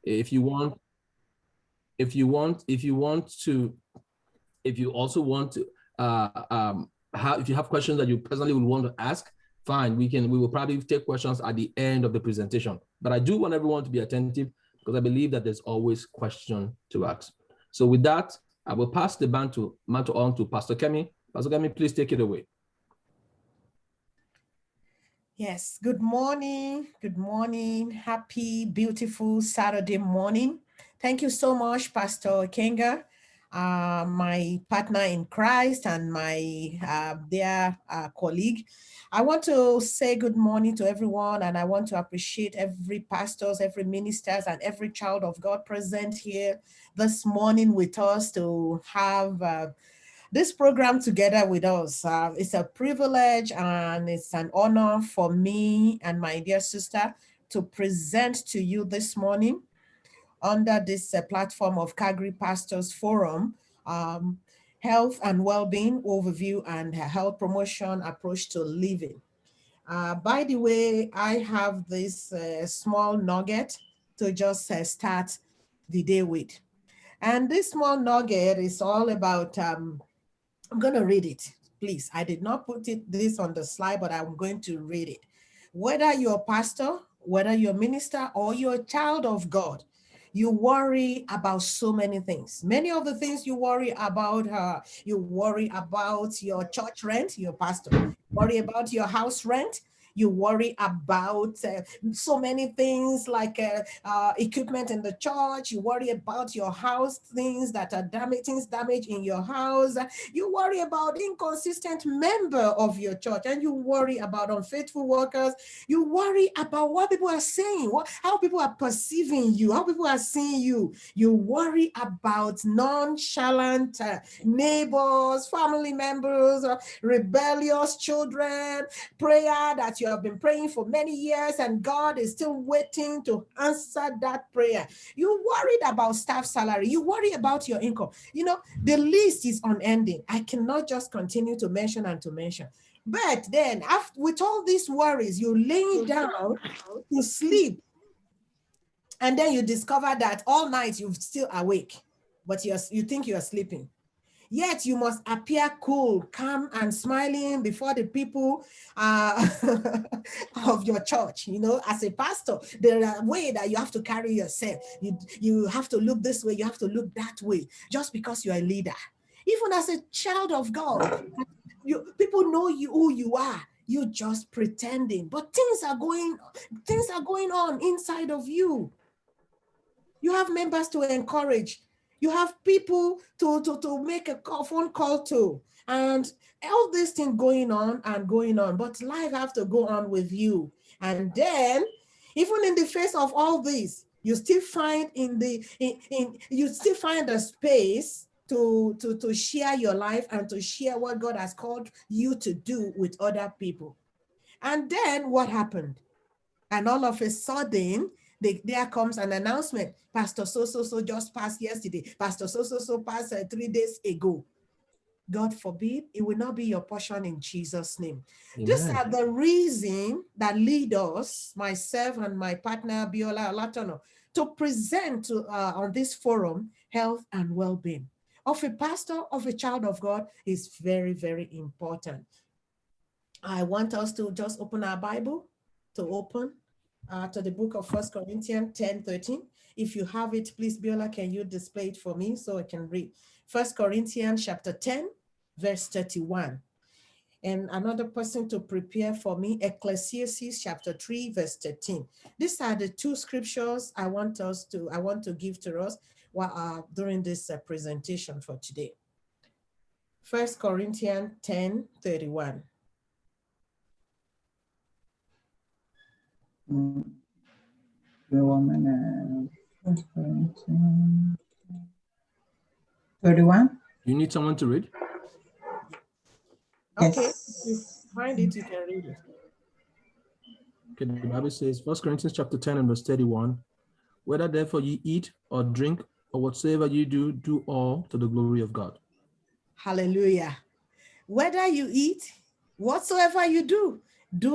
If you also want to, if you have questions that you personally would want to ask, fine, we will probably take questions at the end of the presentation. But I do want everyone to be attentive because I believe that there's always question to ask. So with that, I will pass the mantle on to Pastor Kemi. Pastor Kemi, please take it away. Yes, good morning. Good morning. Happy, beautiful Saturday morning. Thank you so much, Pastor Kenga, my partner in Christ and my dear colleague. I want to say good morning to everyone, and I want to appreciate every pastors, every ministers, and every child of God present here this morning with us to have this program together with us. It's a privilege and it's an honor for me and my dear sister to present to you this morning under this platform of Calgary Pastors Forum, Health and Wellbeing Overview and Health Promotion Approach to Living. By the way, I have this small nugget to just start the day with. And this small nugget is all about I'm going to read it, please. I did not put this on the slide, but I'm going to read it. Whether you're a pastor, whether you're a minister, or you're a child of God, you worry about so many things. Many of the things you worry about your church rent, your pastor. You worry about your house rent. You worry about so many things like equipment in the church. You worry about your house, things that are damaged in your house. You worry about inconsistent member of your church, and you worry about unfaithful workers. You worry about what people are saying, how people are perceiving you, how people are seeing you. You worry about nonchalant neighbors, family members, rebellious children, prayer that you have been praying for many years and God is still waiting to answer that prayer. You worried about staff salary. You worry about your income. You know, the list is unending. I cannot just continue to mention and to mention. But then with all these worries, you lay down to sleep. And then you discover that all night you're still awake, but you think you are sleeping. Yet you must appear cool, calm, and smiling before the people of your church. You know, as a pastor, there are ways that you have to carry yourself. You have to look this way, you have to look that way, just because you're a leader. Even as a child of God, people know who you are. You're just pretending, but things are going on inside of you. You have members to encourage. You have people to make a phone call to, and all this thing going on, but life have to go on with you. And then, even in the face of all this, you still find a space to share your life and to share what God has called you to do with other people. And then what happened? And all of a sudden, there comes an announcement. Pastor so just passed yesterday. Pastor so passed 3 days ago. God forbid, it will not be your portion in Jesus' name. Amen. These are the reason that lead us, myself and my partner, Biola Alatono, to present on this forum, health and well-being of a pastor, of a child of God is very, very important. I want us to just open our Bible, to the book of 1 Corinthians 10:13. If you have it, please, Biola, can you display it for me so I can read? 1 Corinthians chapter 10, verse 31. And another person to prepare for me, Ecclesiastes chapter 3, verse 13. These are the two scriptures I want to give to us during this presentation for today. 1 Corinthians 10:31. The woman 31. You need someone to read? Okay, Yes. if you find it, you can read it. Okay, the Bible says, 1 Corinthians chapter 10 and verse 31, whether therefore you eat or drink or whatsoever you do, do all to the glory of God. Hallelujah. Whether you eat, whatsoever you do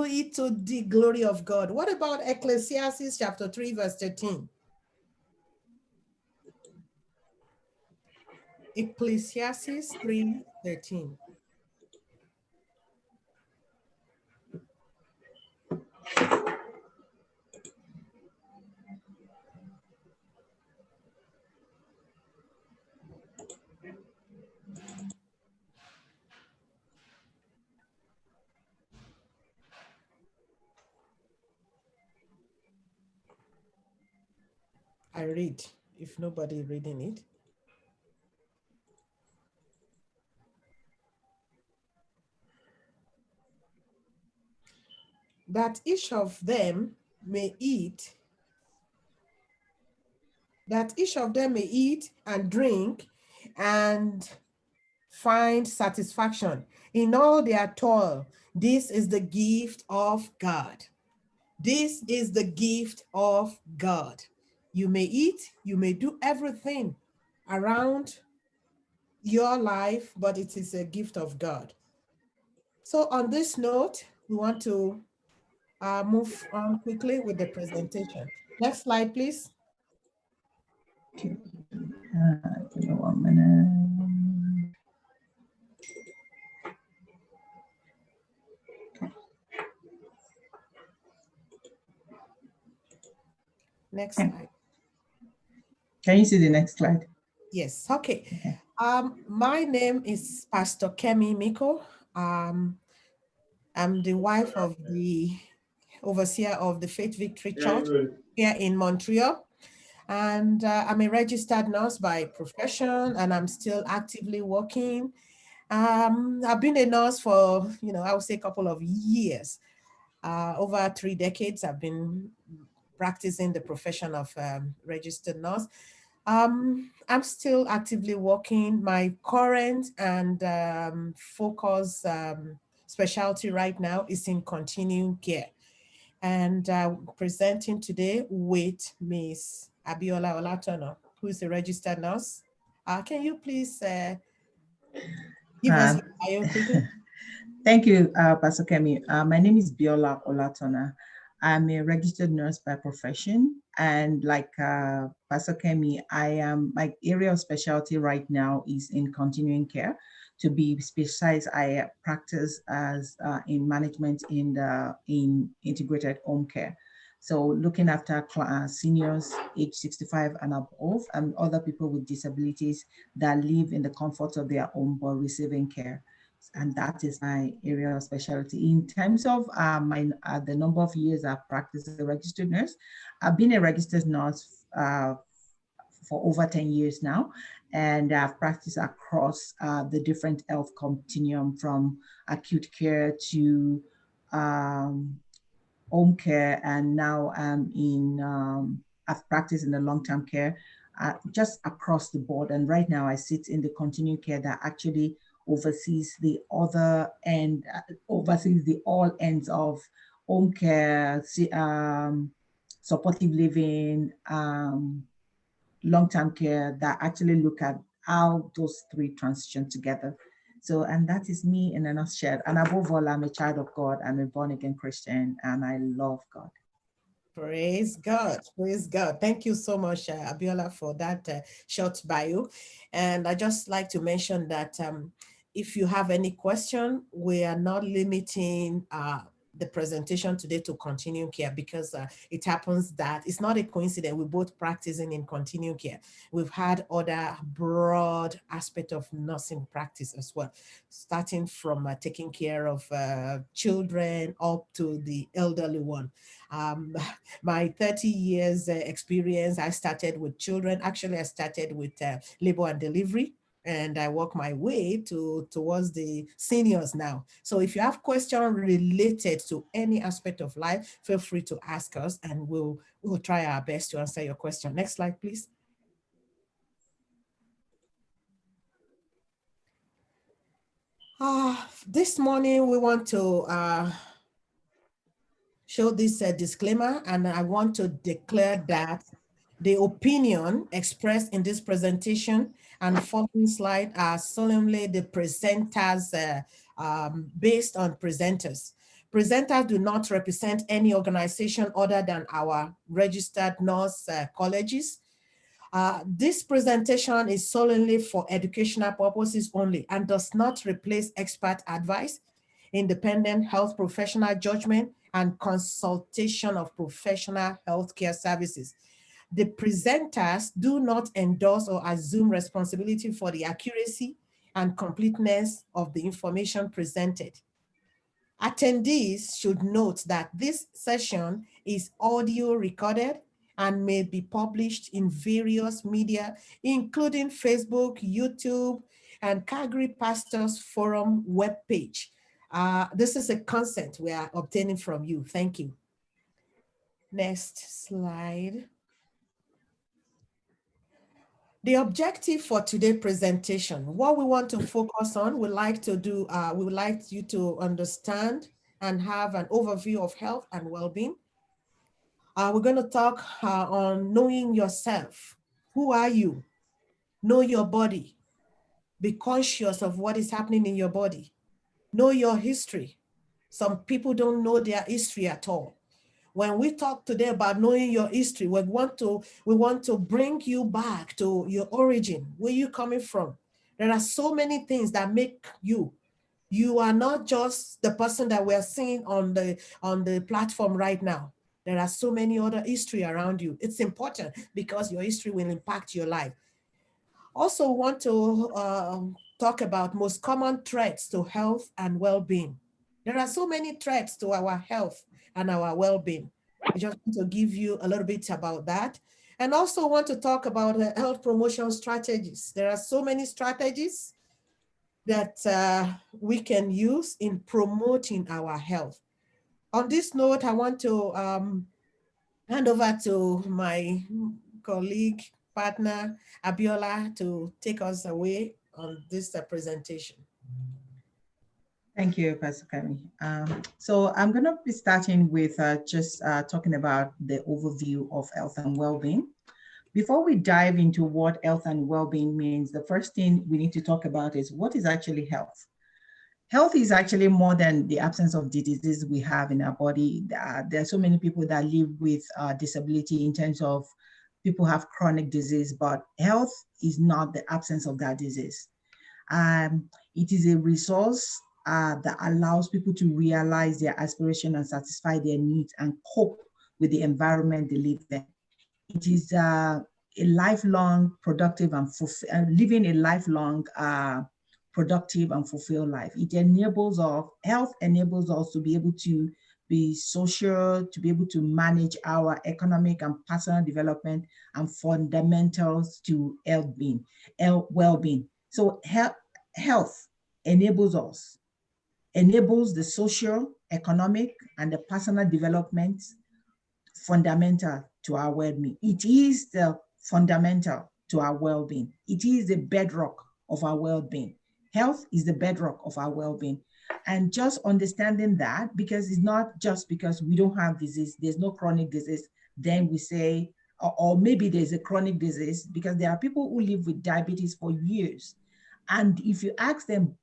it to the glory of God. What about Ecclesiastes chapter 3, verse 13? Ecclesiastes 3:13. I read, if nobody reading it. That each of them may eat, and drink and find satisfaction in all their toil. This is the gift of God. This is the gift of God. You may eat, you may do everything around your life, but it is a gift of God. So on this note, we want to move on quickly with the presentation. Next slide, please. Okay. Give me 1 minute. Next slide. Can you see the next slide? Yes, okay. My name is Pastor Kemi Miko. I'm the wife of the overseer of the Faith Victory Church here in Montreal. And I'm a registered nurse by profession, and I'm still actively working. I've been a nurse for, I would say a couple of years. Over 3 decades, I've been practicing the profession of registered nurse. I'm still actively working. My current and focus specialty right now is in continuing care. And presenting today with Miss Abiola Olatono, who is a registered nurse. Can you please give us your bio quickly? Thank you, Pastor Kemi. My name is Biola Olatona. I'm a registered nurse by profession. And like Pastor Kemi, my area of specialty right now is in continuing care. To be precise, I practice as in management in integrated home care. So looking after seniors age 65 and above, and other people with disabilities that live in the comfort of their home but receiving care. And that is my area of specialty. In terms of the number of years I've practiced as a registered nurse, I've been a registered nurse for over 10 years now, and I've practiced across the different health continuum, from acute care to home care, and now I've practiced in the long-term care, just across the board. And right now I sit in the continuing care that actually oversees the other end, oversees the all ends of home care, supportive living, long-term care, that actually look at how those three transition together. So, and that is me in a nutshell. And above all, I'm a child of God. I'm a born-again Christian, and I love God. Praise God. Praise God. Thank you so much, Abiola, for that short bio. And I just like to mention that if you have any question, we are not limiting the presentation today to continuing care, because it happens that it's not a coincidence. We're both practicing in continuing care. We've had other broad aspect of nursing practice as well, starting from taking care of children up to the elderly one. My 30 years experience, I started with children. Actually, I started with labor and delivery, and I work my way towards the seniors now. So if you have questions related to any aspect of life, feel free to ask us, and we'll try our best to answer your question. Next slide, please. This morning we want to show this disclaimer, and I want to declare that the opinion expressed in this presentation and following slide are solemnly the presenters based on presenters. Presenters do not represent any organization other than our registered nurse colleges. This presentation is solely for educational purposes only and does not replace expert advice, independent health professional judgment, and consultation of professional healthcare services. The presenters do not endorse or assume responsibility for the accuracy and completeness of the information presented. Attendees should note that this session is audio recorded and may be published in various media, including Facebook, YouTube, and Calgary Pastors Forum webpage. This is a consent we are obtaining from you. Thank you. Next slide. The objective for today's presentation, what we want to focus on, we would like you to understand and have an overview of health and well-being. We're going to talk on knowing yourself. Who are you? Know your body. Be conscious of what is happening in your body. Know your history. Some people don't know their history at all. When we talk today about knowing your history, we want to bring you back to your origin, where you coming from. There are so many things that make you. You are not just the person that we're seeing on the platform right now. There are so many other history around you. It's important because your history will impact your life. Also want to talk about most common threats to health and well-being. There are so many threats to our health and our well-being. I just want to give you a little bit about that. And also want to talk about health promotion strategies. There are so many strategies that we can use in promoting our health. On this note, I want to hand over to my colleague, partner, Abiola, to take us away on this presentation. Thank you, Pastor Kami. So I'm going to be starting with just talking about the overview of health and well-being. Before we dive into what health and well-being means, the first thing we need to talk about is what is actually health. Health is actually more than the absence of diseases we have in our body. There are so many people that live with disability in terms of people have chronic disease, but health is not the absence of that disease. It is a resource that allows people to realize their aspiration and satisfy their needs and cope with the environment they live in. It is a lifelong productive and living a lifelong productive and fulfilled life. It enables us, health enables us to be able to be social, to be able to manage our economic and personal development and fundamentals to well-being. So health enables us, enables the social, economic, and the personal development fundamental to our well-being. It is the fundamental to our well-being. It is the bedrock of our well-being. Health is the bedrock of our well-being. And just understanding that, because it's not just because we don't have disease, there's no chronic disease, then we say, or maybe there's a chronic disease, because there are people who live with diabetes for years. And if you ask them,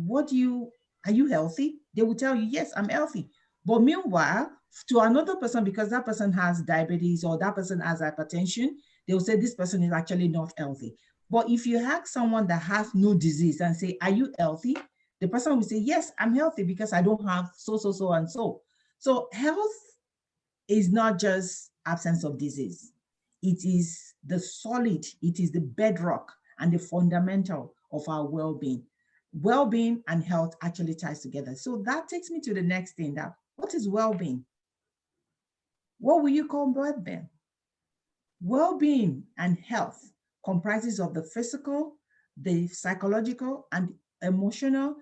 are you healthy? They will tell you, yes, I'm healthy. But meanwhile, to another person, because that person has diabetes or that person has hypertension, they will say this person is actually not healthy. But if you ask someone that has no disease and say, are you healthy? The person will say, yes, I'm healthy because I don't have so, and so. So health is not just absence of disease. It is the solid, it is the bedrock and the fundamental of our well-being. Well-being and health actually ties together. So that takes me to the next thing, that what is well-being? What will you call well-being? Well-being and health comprises of the physical, the psychological, and emotional,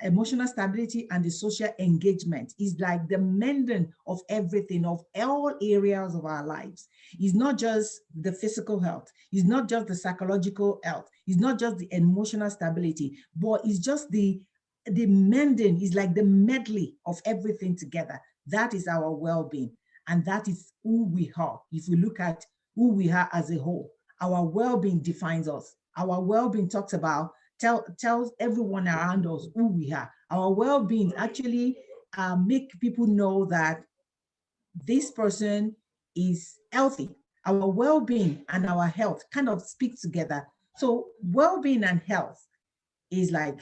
emotional stability, and the social engagement. Is like the mending of everything, of all areas of our lives. It's not just the physical health, it's not just the psychological health, it's not just the emotional stability, but it's just the mending, is like the medley of everything together. That is our well-being, and that is who we are. If we look at who we are as a whole, our well-being defines us. Our well-being talks about, tells everyone around us who we are. Our well-being actually make people know that this person is healthy. our well-being and our health kind of speak together. So well-being and health is like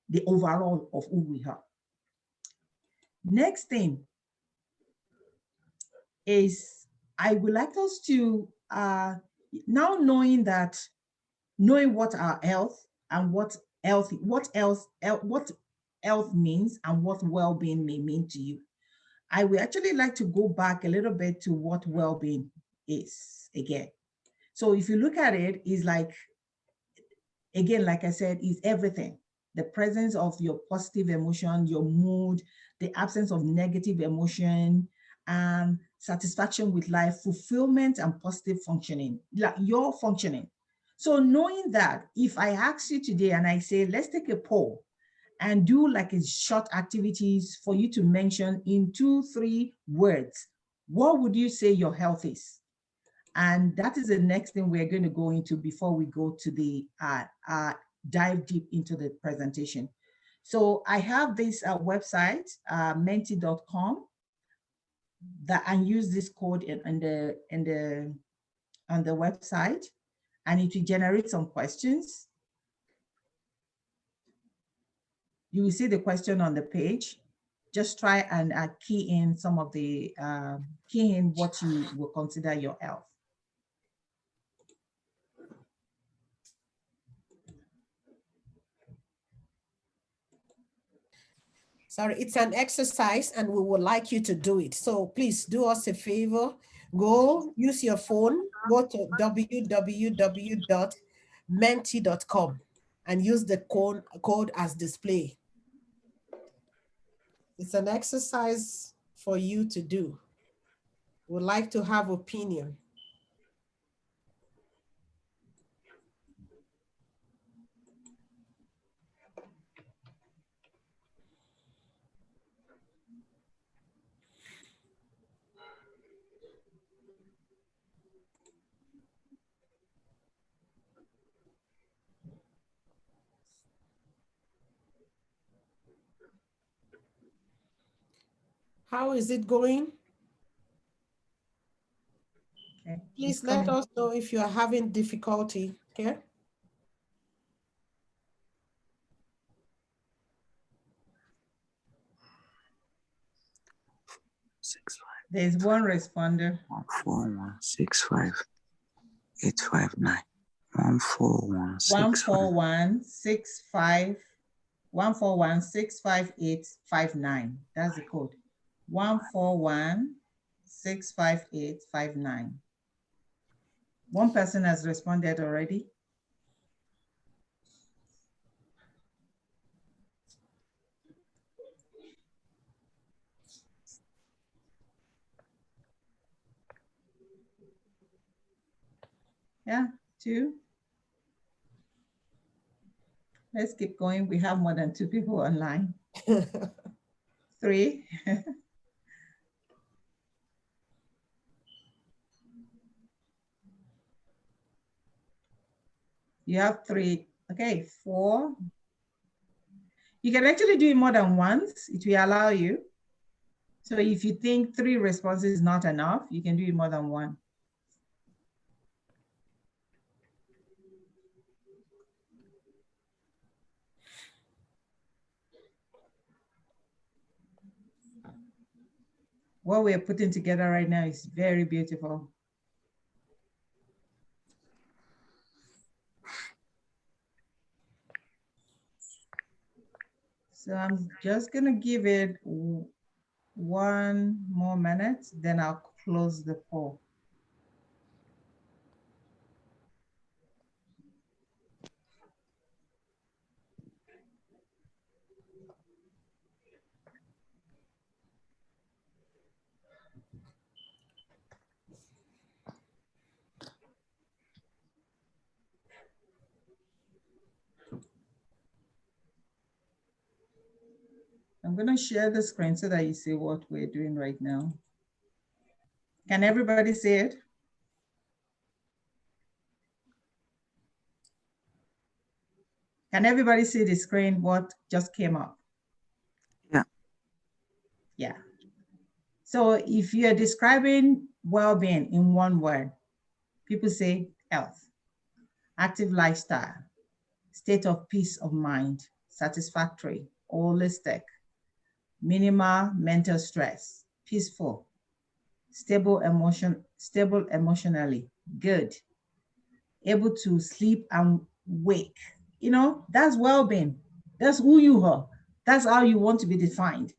the overall of who we are. Next thing is I would like us to now knowing what our health and what health means and what well-being may mean to you. I would actually like to go back a little bit to what well-being is again. So if you look at it, it's like, again, like I said, is everything. The presence of your positive emotion, your mood, the absence of negative emotion, and satisfaction with life, fulfillment, and positive functioning, like your functioning. So knowing that, if I ask you today and I say, let's take a poll and do like a short activities for you to mention in 2-3 words, what would you say your health is? And that is the next thing we're going to go into before we go to the dive deep into the presentation. So I have this website, menti.com, that I use this code on the website, and it will generate some questions. You will see the question on the page. Just try and key in some of the key in what you will consider your health. Sorry, it's an exercise and we would like you to do it. So please do us a favor. Go use your phone, go to www.menti.com and use the code as display. It's an exercise for you to do. We'd like to have opinion. How is it going? Okay. Please let us know if you are having difficulty, okay? There's one responder. 14165 859. 14165 That's the code. 14165 One person has responded already. Yeah, 2. Let's keep going. We have more than 2 people online. 3. You have 3. Okay, 4. You can actually do it more than once. It will allow you. So if you think 3 responses is not enough, you can do it more than 1. What we're putting together right now is very beautiful. So I'm just going to give it 1 more minute, then I'll close the poll. I'm going to share the screen so that you see what we're doing right now. Can everybody see it? Can everybody see the screen, what just came up? Yeah. Yeah. So if you're describing well-being in 1 word, People say health, active lifestyle, state of peace of mind, satisfactory, holistic, minimal mental stress, peaceful, stable emotionally, good, able to sleep and wake. You know, that's well-being. That's who you are. That's how you want to be defined.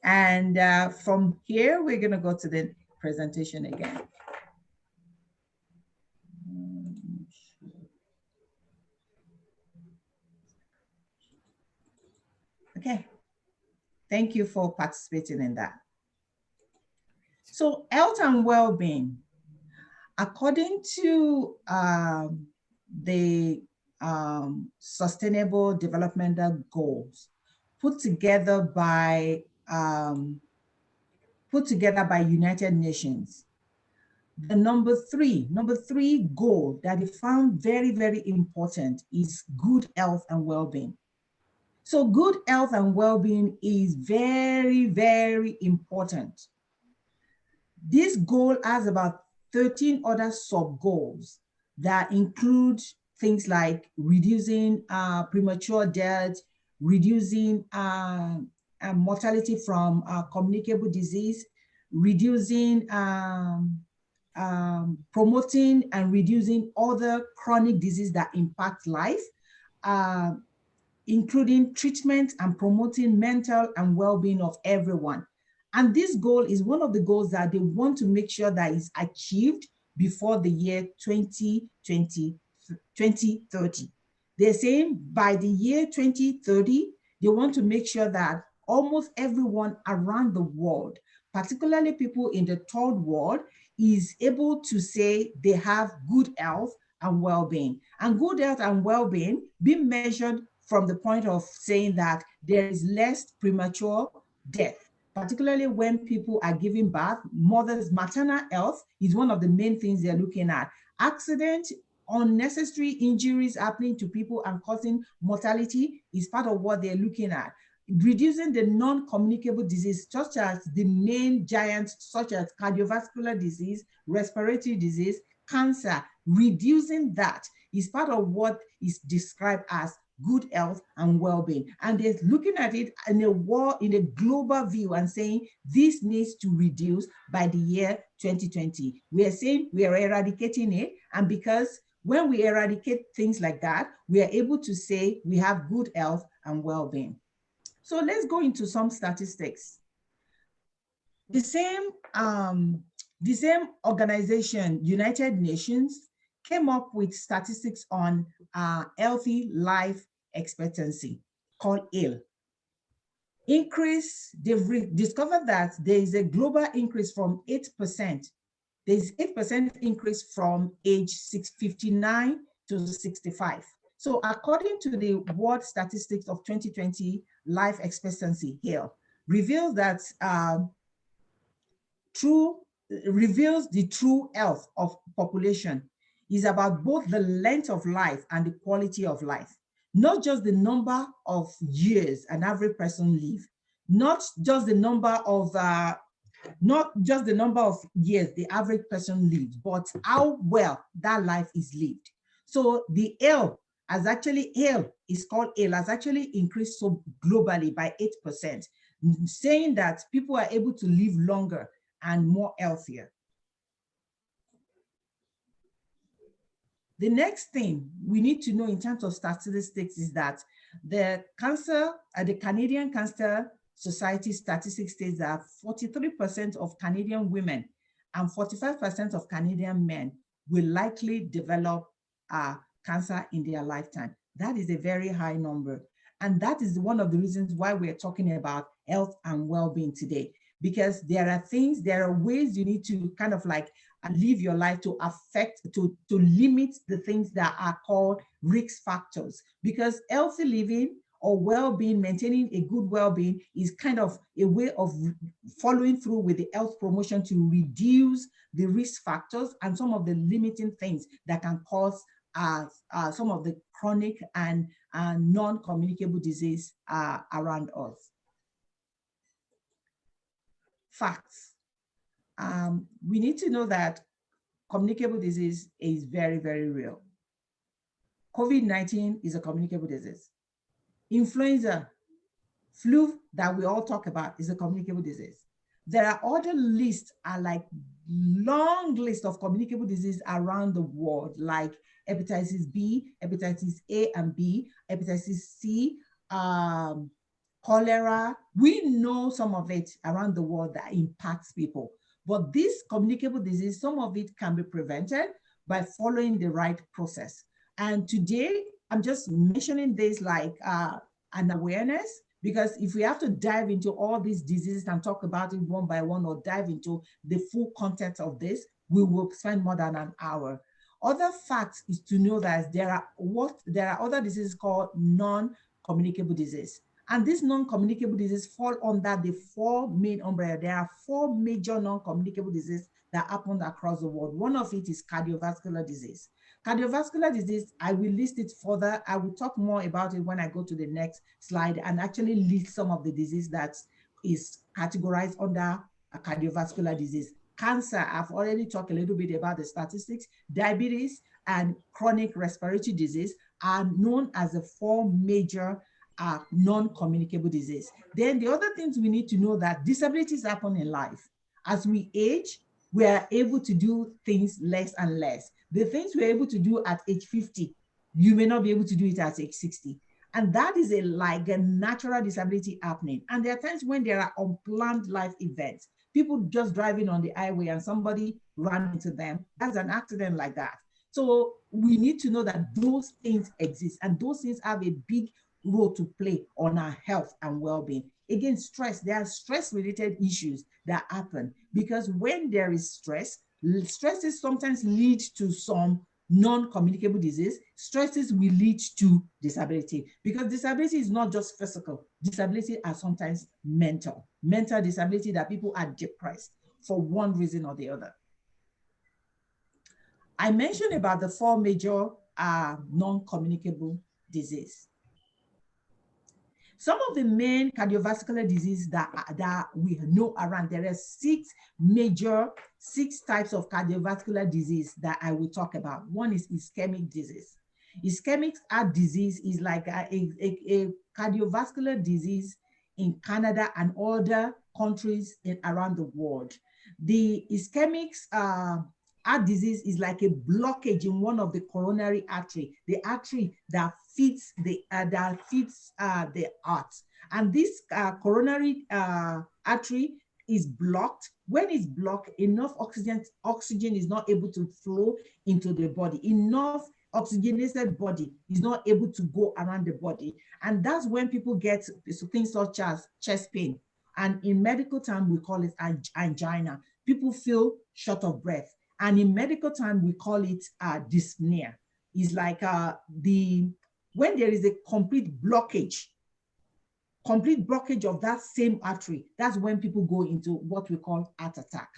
And from here, we're going to go to the presentation again. Okay. Thank you for participating in that. So health and well-being, according to the Sustainable Developmental Goals put together by United Nations, the number three goal that they found very, very important is good health and well-being. So good health and well-being is very, very important. This goal has about 13 other sub-goals that include things like reducing premature death, reducing mortality from communicable disease, reducing, promoting and reducing other chronic disease that impact life, including treatment and promoting mental and well-being of everyone. And this goal is one of the goals that they want to make sure that is achieved before the year 2030. They're saying by the year 2030, they want to make sure that almost everyone around the world, particularly people in the third world, is able to say they have good health and well-being. And good health and well-being being measured from the point of saying that there is less premature death, particularly when people are giving birth. Mother's maternal health is one of the main things they're looking at. Accident, unnecessary injuries happening to people and causing mortality is part of what they're looking at. Reducing the non-communicable disease, such as the main giants, such as cardiovascular disease, respiratory disease, cancer, reducing that is part of what is described as good health and well-being. And they're looking at it in a global view and saying this needs to reduce by the year 2020. We are saying we are eradicating it. And because when we eradicate things like that, we are able to say we have good health and well-being. So let's go into some statistics. The same organization, United Nations, came up with statistics on healthy life expectancy, called AIL. Increase, they've discovered that there is a global increase from 8%. There's 8% increase from age 59 to 65. So according to the World Statistics of 2020 Life Expectancy, AIL, reveals that reveals the true health of population is about both the length of life and the quality of life, not just the number of years an average person lives, not just the number of years the average person lives, but how well that life is lived. So the AIL has actually increased so globally by 8%, saying that people are able to live longer and more healthier. The next thing we need to know in terms of statistics is that the Canadian Cancer Society statistics states that 43% of Canadian women and 45% of Canadian men will likely develop cancer in their lifetime. That is a very high number. And that is one of the reasons why we're talking about health and well-being today, because there are ways you need to kind of like live your life to limit the things that are called risk factors. Because healthy living or well-being, maintaining a good well-being is kind of a way of following through with the health promotion to reduce the risk factors and some of the limiting things that can cause some of the chronic and non-communicable disease around us. Facts. We need to know that communicable disease is very, very real. COVID-19 is a communicable disease. Influenza, flu that we all talk about is a communicable disease. There are other lists, are like long list of communicable disease around the world, like hepatitis B, hepatitis A and B, hepatitis C, cholera. We know some of it around the world that impacts people. But this communicable disease, some of it can be prevented by following the right process. And today, I'm just mentioning this like an awareness, because if we have to dive into all these diseases and talk about it one by one, or dive into the full content of this, we will spend more than an hour. Other facts is to know that there are other diseases called non-communicable disease. And these non-communicable diseases fall under the four main umbrella. There are four major non-communicable diseases that happen across the world. One of it is cardiovascular disease. Cardiovascular disease, I will list it further. I will talk more about it when I go to the next slide and actually list some of the disease that is categorized under a cardiovascular disease. Cancer, I've already talked a little bit about the statistics. Diabetes and chronic respiratory disease are known as the four major non-communicable disease. Then the other things we need to know that disabilities happen in life. As we age, we are able to do things less and less. The things we're able to do at age 50, you may not be able to do it at age 60. And that is like a natural disability happening. And there are times when there are unplanned life events, people just driving on the highway and somebody ran into them. That's an accident like that. So we need to know that those things exist, and those things have a big role to play on our health and well-being. Again, stress, there are stress-related issues that happen, because when there is stress, stresses sometimes lead to some non-communicable disease. Stresses will lead to disability, because disability is not just physical. Disability are sometimes mental disability, that people are depressed for one reason or the other. I mentioned about the four major non-communicable disease. Some of the main cardiovascular diseases that we know around, there are six types of cardiovascular disease that I will talk about. One is ischemic disease. Ischemic heart disease is like a cardiovascular disease in Canada and other countries around the world. The ischemic heart disease is like a blockage in one of the coronary artery, the artery that feeds the heart. And this coronary artery is blocked. When it's blocked, enough oxygen is not able to flow into the body. Enough oxygenated body is not able to go around the body. And that's when people get things such as chest pain. And in medical term, we call it angina. People feel short of breath. And in medical term, we call it dyspnea. It's like when there is a complete blockage of that same artery, that's when people go into what we call heart attack.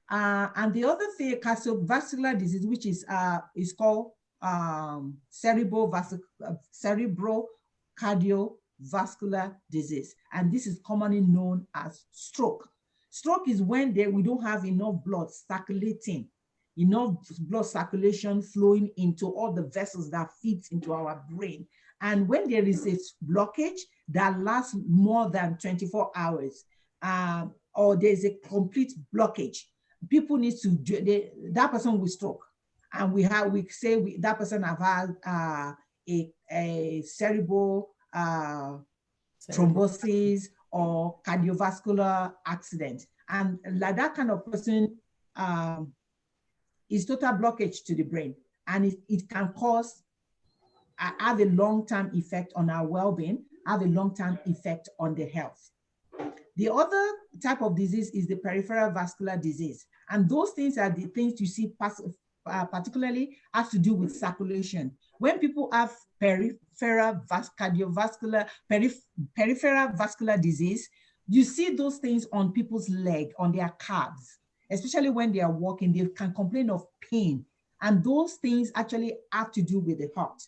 And the other thing, cardiovascular disease, which is called cerebral cardiovascular disease. And this is commonly known as stroke. Stroke is when we don't have enough blood circulating, enough blood circulation flowing into all the vessels that feeds into our brain. And when there is a blockage that lasts more than 24 hours, or there's a complete blockage, people need to, that person will stroke. And we say that person have had a cerebral thrombosis or cardiovascular accident. And like that kind of person is total blockage to the brain. And it can cause, have a long-term effect on our well-being, have a long-term effect on the health. The other type of disease is the peripheral vascular disease. And those things are the things you see particularly has to do with circulation. When people have peripheral vascular disease, you see those things on people's leg, on their calves, especially when they are walking, they can complain of pain. And those things actually have to do with the heart.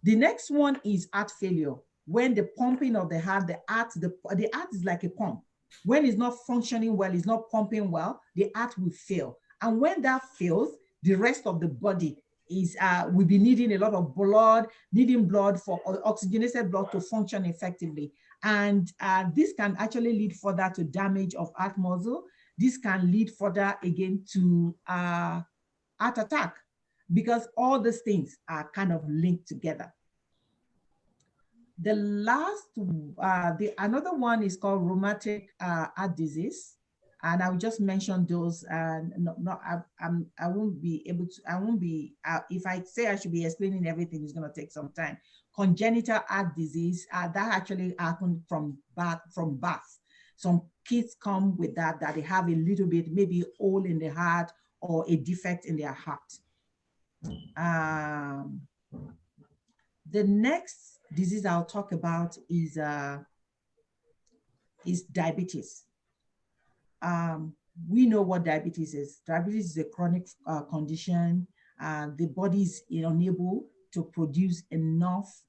The next one is heart failure. When the pumping of the heart, the heart is like a pump. When it's not functioning well, it's not pumping well, the heart will fail. And when that fails, the rest of the body is will be needing a lot of blood, needing blood for oxygenated blood to function effectively. And this can actually lead further to damage of heart muscle. This can lead further again to heart attack, because all these things are kind of linked together. The last, another one is called rheumatic heart disease. And I'll just mention those. I won't be able to, if I say I should be explaining everything, it's going to take some time. Congenital heart disease, that actually happened from birth. Some kids come with that they have a little bit, maybe hole in the heart or a defect in their heart. The next disease I'll talk about is diabetes. We know what diabetes is. Diabetes is a chronic condition. The body is unable to produce enough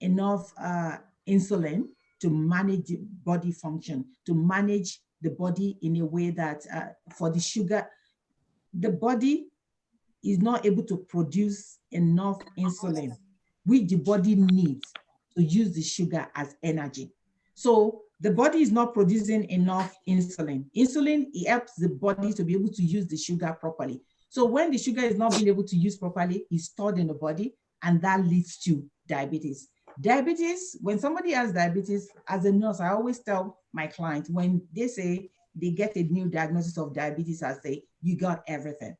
insulin to manage the body function, to manage the body in a way that for the sugar, the body is not able to produce enough insulin, which the body needs to use the sugar as energy. So the body is not producing enough insulin. Insulin, it helps the body to be able to use the sugar properly. So when the sugar is not being able to use properly, it's stored in the body, and that leads to diabetes. Diabetes, when somebody has diabetes, as a nurse, I always tell my clients, when they say they get a new diagnosis of diabetes, I say, you got everything.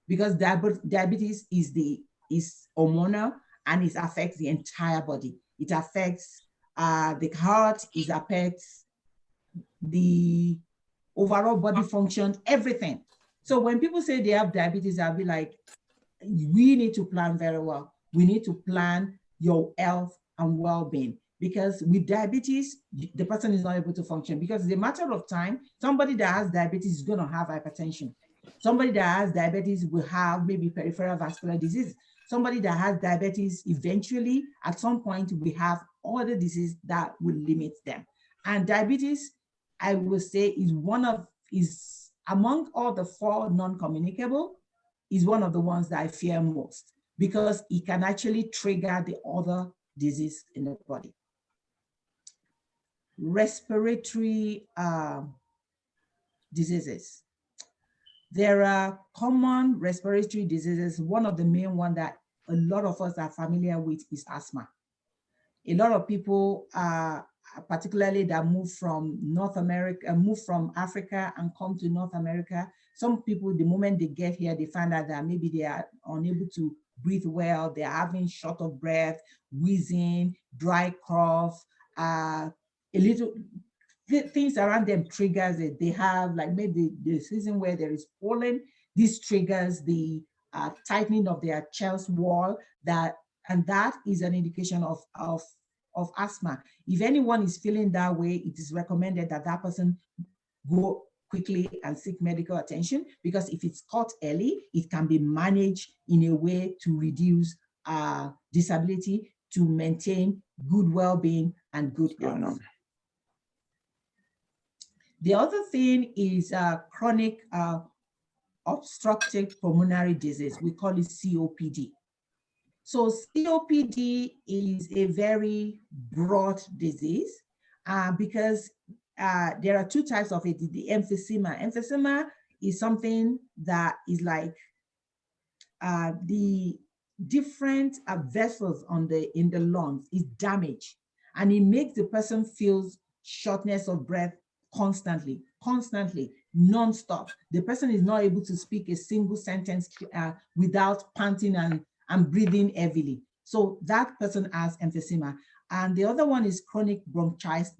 Because diabetes is hormonal, and it affects the entire body. It affects the heart, it affects the overall body function, everything. So when people say they have diabetes, I'll be like, we need to plan very well. We need to plan your health and well-being, because with diabetes, the person is not able to function, because it's a matter of time. Somebody that has diabetes is going to have hypertension. Somebody that has diabetes will have maybe peripheral vascular disease. Somebody that has diabetes, eventually, at some point, we have other diseases that will limit them. And diabetes, I will say, is among all the 4 non-communicable, is one of the ones that I fear most, because it can actually trigger the other disease in the body. Respiratory diseases. There are common respiratory diseases. One of the main ones that a lot of us are familiar with is asthma. A lot of people, particularly that move from North America, move from Africa and come to North America. Some people, the moment they get here, they find out that maybe they are unable to breathe well. They're having short of breath, wheezing, dry cough, a little things around them triggers it. They have, like, maybe the season where there is pollen, this triggers the tightening of their chest wall, and that is an indication of asthma. If anyone is feeling that way, it is recommended that that person go quickly and seek medical attention, because if it's caught early, it can be managed in a way to reduce disability, to maintain good well-being and good health. The other thing is chronic obstructive pulmonary disease. We call it COPD. So COPD is a very broad disease because there are 2 types of it. The emphysema. Emphysema is something that is like the different vessels in the lungs is damaged, and it makes the person feel shortness of breath constantly, non-stop. The person is not able to speak a single sentence without panting and breathing heavily. So that person has emphysema. And the other one is chronic bronchitis.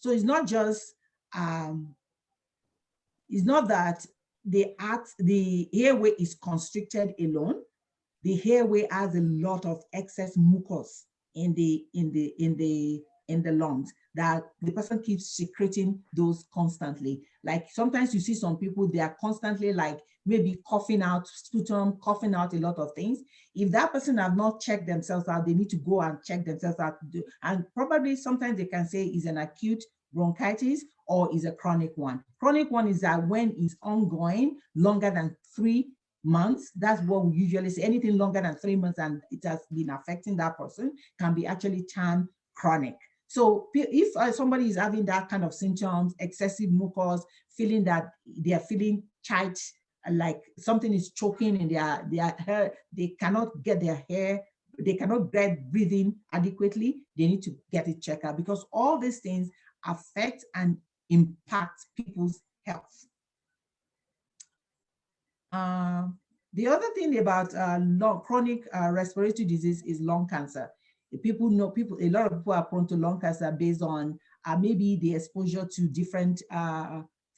So it's not just, it's not that the airway is constricted alone. The airway has a lot of excess mucus in the lungs, that the person keeps secreting those constantly. Like sometimes you see some people, they are constantly like maybe coughing out sputum, coughing out a lot of things. If that person have not checked themselves out, they need to go and check themselves out. And probably sometimes they can say it's an acute bronchitis, or is a chronic one. Chronic one is that when it's ongoing, longer than 3 months. That's what we usually say. Anything longer than 3 months and it has been affecting that person can be actually termed chronic. So if somebody is having that kind of symptoms, excessive mucus, feeling that they are feeling tight, like something is choking in their hair, they cannot get their hair, they cannot get breathing adequately, they need to get it checked out, because all these things affect and impact people's health. The other thing about chronic respiratory disease is lung cancer. A lot of people are prone to lung cancer based on maybe the exposure to different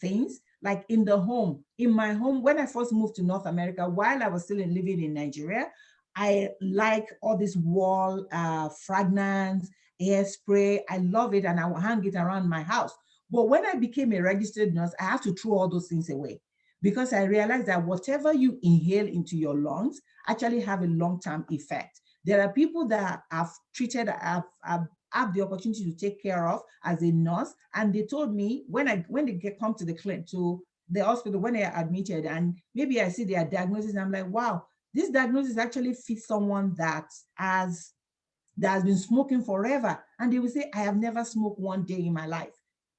things. Like in the home, in my home, when I first moved to North America, while I was still living in Nigeria, I like all this wall fragrance, hairspray. I love it, and I will hang it around my house. But when I became a registered nurse, I have to throw all those things away, because I realized that whatever you inhale into your lungs actually have a long-term effect. There are people that I've treated, I've the opportunity to take care of as a nurse, and they told me when they come to the clinic, to the hospital, when they are admitted, and maybe I see their diagnosis, I'm like, wow, this diagnosis actually fits someone that has been smoking forever. And they will say, I have never smoked one day in my life.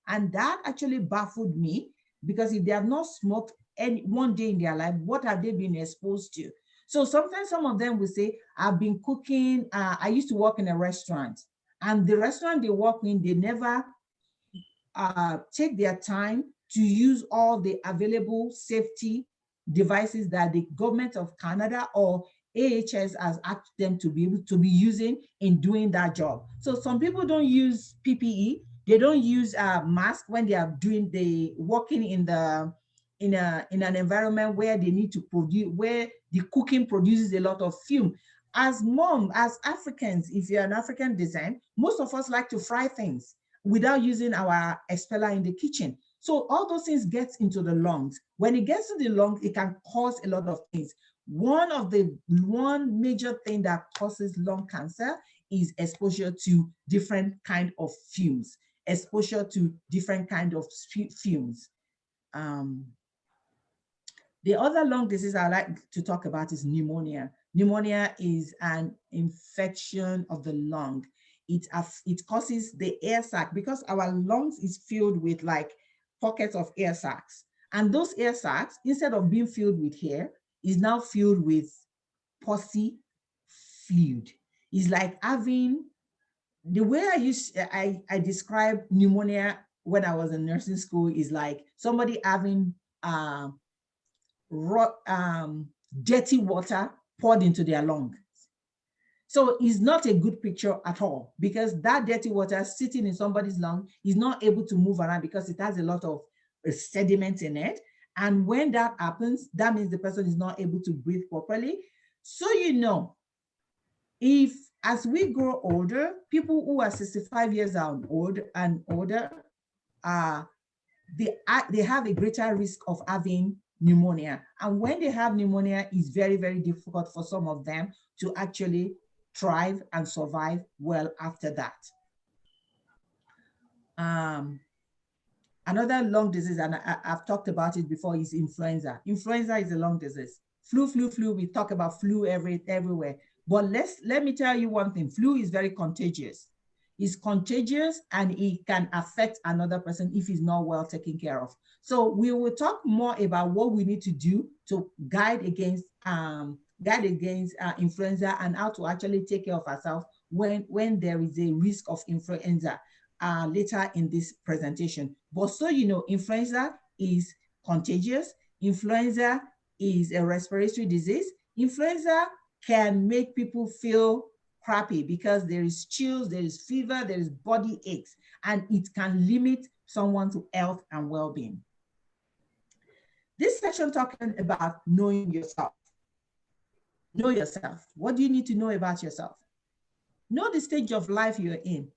And that actually baffled me, because if they have not smoked one day in their life, what have they been exposed to? So sometimes some of them will say, I've been cooking, I used to work in a restaurant, and the restaurant they work in, they never take their time to use all the available safety devices that the government of Canada or AHS has asked them to be able to be using in doing that job. So some people don't use PPE, they don't use a mask when they are working in an environment where they need to produce, where the cooking produces a lot of fume. As Africans, if you're an African descent, most of us like to fry things without using our expeller in the kitchen. So all those things get into the lungs. When it gets to the lungs, it can cause a lot of things. One major thing that causes lung cancer is exposure to different kind of fumes, exposure to different kind of fumes. The other lung disease I like to talk about is pneumonia. Pneumonia is an infection of the lung. It causes the air sac, because our lungs is filled with like pockets of air sacs. And those air sacs, instead of being filled with air, is now filled with pussy fluid. It's like having, the way I describe pneumonia when I was in nursing school is like somebody having dirty water poured into their lungs. So it's not a good picture at all, because that dirty water sitting in somebody's lung is not able to move around because it has a lot of sediment in it. And when that happens, that means the person is not able to breathe properly. So, you know, if as we grow older, people who are 65 years old and older, they have a greater risk of having pneumonia. And when they have pneumonia, it's very, very difficult for some of them to actually thrive and survive well after that. Another lung disease, and I've talked about it before, is influenza. Influenza is a lung disease. Flu, we talk about flu everywhere. But let me tell you one thing, flu is very contagious. It's contagious and it can affect another person if he's not well taken care of. So we will talk more about what we need to do to guide against influenza, and how to actually take care of ourselves when there is a risk of influenza later in this presentation. But so you know, influenza is contagious. Influenza is a respiratory disease. Influenza can make people feel crappy because there is chills, there is fever, there is body aches, and it can limit someone's health and well-being. This section talking about knowing yourself. Know yourself. What do you need to know about yourself? Know the stage of life you're in.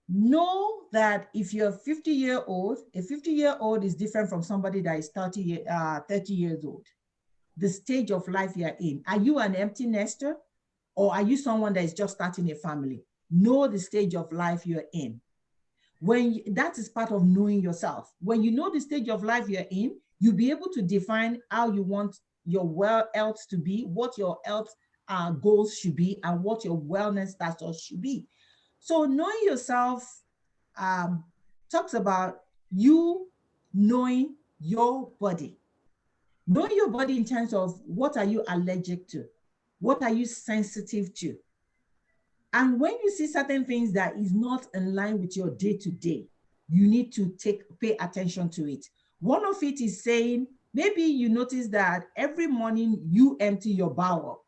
Know that if you're 50-year-old, a 50-year-old is different from somebody that is 30 years old. The stage of life you're in. Are you an empty nester, or are you someone that is just starting a family? Know the stage of life you're in. That is part of knowing yourself. When you know the stage of life you're in, you'll be able to define how you want your health to be, what your health goals should be, and what your wellness status should be. So knowing yourself talks about you knowing your body. Knowing your body in terms of what are you allergic to? What are you sensitive to? And when you see certain things that is not in line with your day-to-day, you need to pay attention to it. One of it is saying, maybe you notice that every morning you empty your bowel,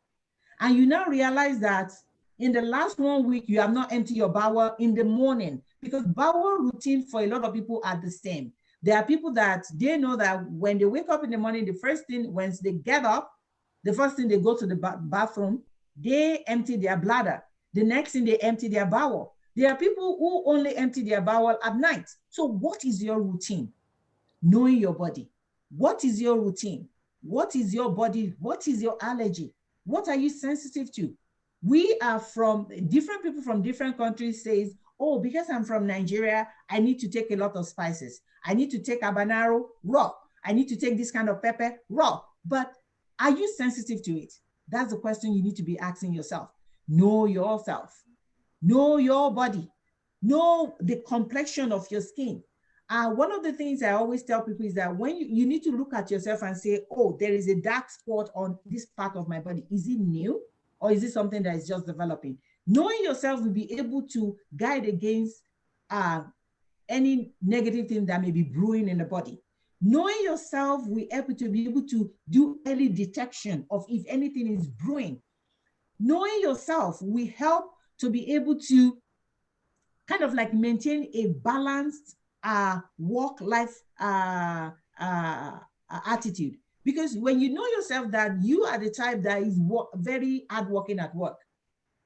and you now realize that in the last 1 week, you have not emptied your bowel in the morning, because bowel routine for a lot of people are the same. There are people that they know that when they wake up in the morning, the first thing, once they get up, the first thing they go to the bathroom, they empty their bladder. The next thing they empty their bowel. There are people who only empty their bowel at night. So what is your routine? Knowing your body. What is your routine? What is your body? What is your allergy? What are you sensitive to? We are from different people from different countries says, oh, because I'm from Nigeria, I need to take a lot of spices. I need to take habanero raw. I need to take this kind of pepper raw. But are you sensitive to it? That's the question you need to be asking yourself. Know yourself. Know your body. Know the complexion of your skin. One of the things I always tell people is that when you need to look at yourself and say, oh, there is a dark spot on this part of my body. Is it new, or is it something that is just developing? Knowing yourself will be able to guide against any negative thing that may be brewing in the body. Knowing yourself will help you to be able to do early detection of if anything is brewing. Knowing yourself will help to be able to kind of like maintain a balanced work-life attitude. Because when you know yourself that you are the type that is very hardworking at work,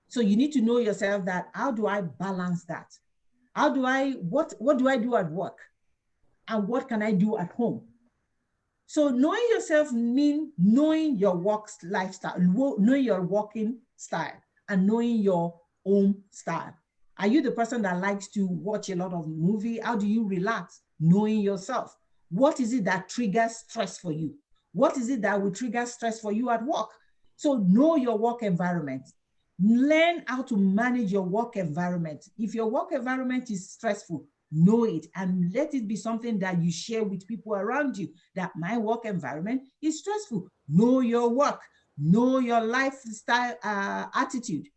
so you need to know yourself that, how do I balance that? What do I do at work? And what can I do at home? So knowing yourself means knowing your work lifestyle, knowing your working style, and knowing your home style. Are you the person that likes to watch a lot of movie? How do you relax? Knowing yourself. What is it that triggers stress for you? What is it that will trigger stress for you at work? So know your work environment. Learn how to manage your work environment. If your work environment is stressful, know it and let it be something that you share with people around you, that my work environment is stressful. Know your work. Know your lifestyle attitude.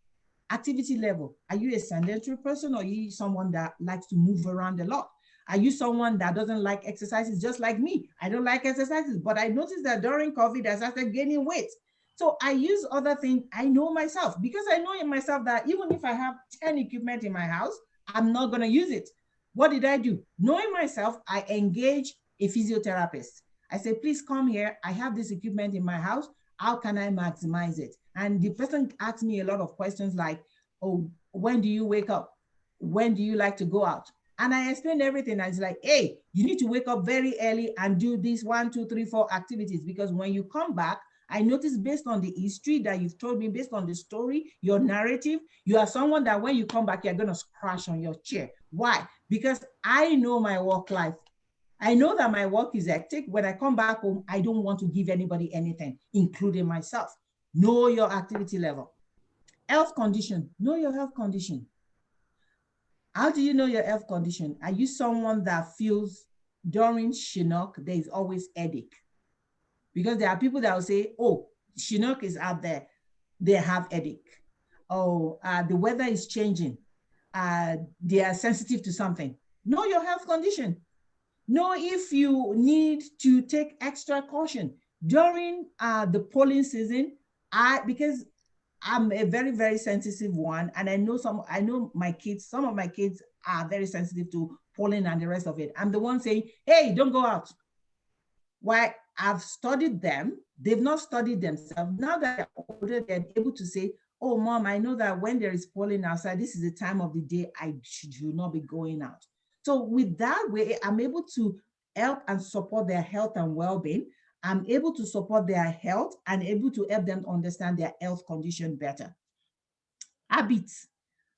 Activity level. Are you a sedentary person, or are you someone that likes to move around a lot? Are you someone that doesn't like exercises just like me? I don't like exercises, but I noticed that during COVID, I started gaining weight. So I use other things. I know myself, because I know in myself that even if I have 10 equipment in my house, I'm not going to use it. What did I do? Knowing myself, I engage a physiotherapist. I say, please come here. I have this equipment in my house. How can I maximize it? And the person asked me a lot of questions like, oh, when do you wake up? When do you like to go out? And I explained everything. I was like, hey, you need to wake up very early and do these 1, 2, 3, 4 activities, because when you come back, I noticed based on the history that you've told me, based on the story, your narrative, you are someone that when you come back, you're going to crash on your chair. Why? Because I know my work life. I know that my work is hectic. When I come back home, I don't want to give anybody anything, including myself. Know your activity level. Health condition. Know your health condition. How do you know your health condition? Are you someone that feels during Chinook, there is always headache? Because there are people that will say, oh, Chinook is out there, they have headache. Oh, the weather is changing. They are sensitive to something. Know your health condition. Know if you need to take extra caution during the polling season. Because I'm a very, very sensitive one, and I know my kids, some of my kids are very sensitive to pollen and the rest of it. I'm the one saying, hey, don't go out. Why? I've studied them. They've not studied themselves. Now that they're older, they're able to say, oh, mom, I know that when there is pollen outside, this is the time of the day I should not be going out. So with that way, I'm able to help and support their health and well-being. I'm able to support their health and able to help them understand their health condition better. Habits.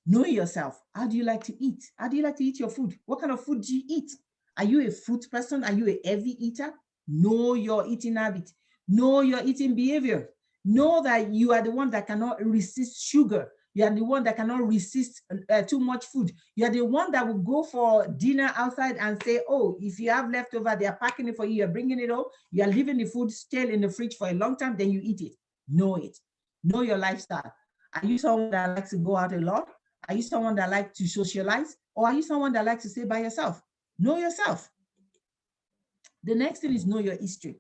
Know yourself. How do you like to eat? How do you like to eat your food? What kind of food do you eat? Are you a fruit person? Are you a heavy eater? Know your eating habit. Know your eating behavior. Know that you are the one that cannot resist sugar. You are the one that cannot resist too much food. You are the one that will go for dinner outside and say, oh, if you have leftover, they are packing it for you, you're bringing it home, you are leaving the food stale in the fridge for a long time, then you eat it. Know it. Know your lifestyle. Are you someone that likes to go out a lot? Are you someone that likes to socialize? Or are you someone that likes to stay by yourself? Know yourself. The next thing is know your history.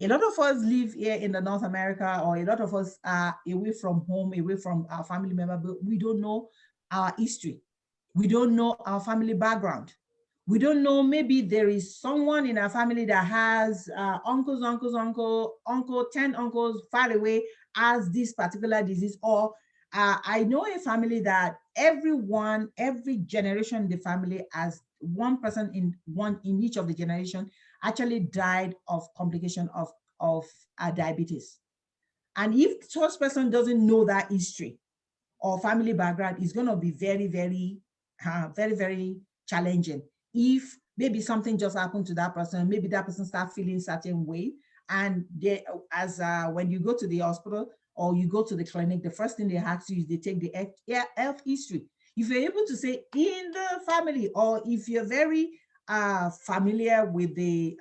A lot of us live here in the North America, or a lot of us are away from home, away from our family member, but we don't know our history. We don't know our family background. We don't know, maybe there is someone in our family that has uncles, 10 uncles far away has this particular disease, or I know a family that every generation in the family has one person in each of the generation actually died of complication of diabetes. And if such person doesn't know that history or family background, it's going to be very, very, very challenging. If maybe something just happened to that person, maybe that person starts feeling certain way, and they, when you go to the hospital or you go to the clinic, the first thing they ask you is they take the health history. If you're able to say in the family, or if you're very familiar with the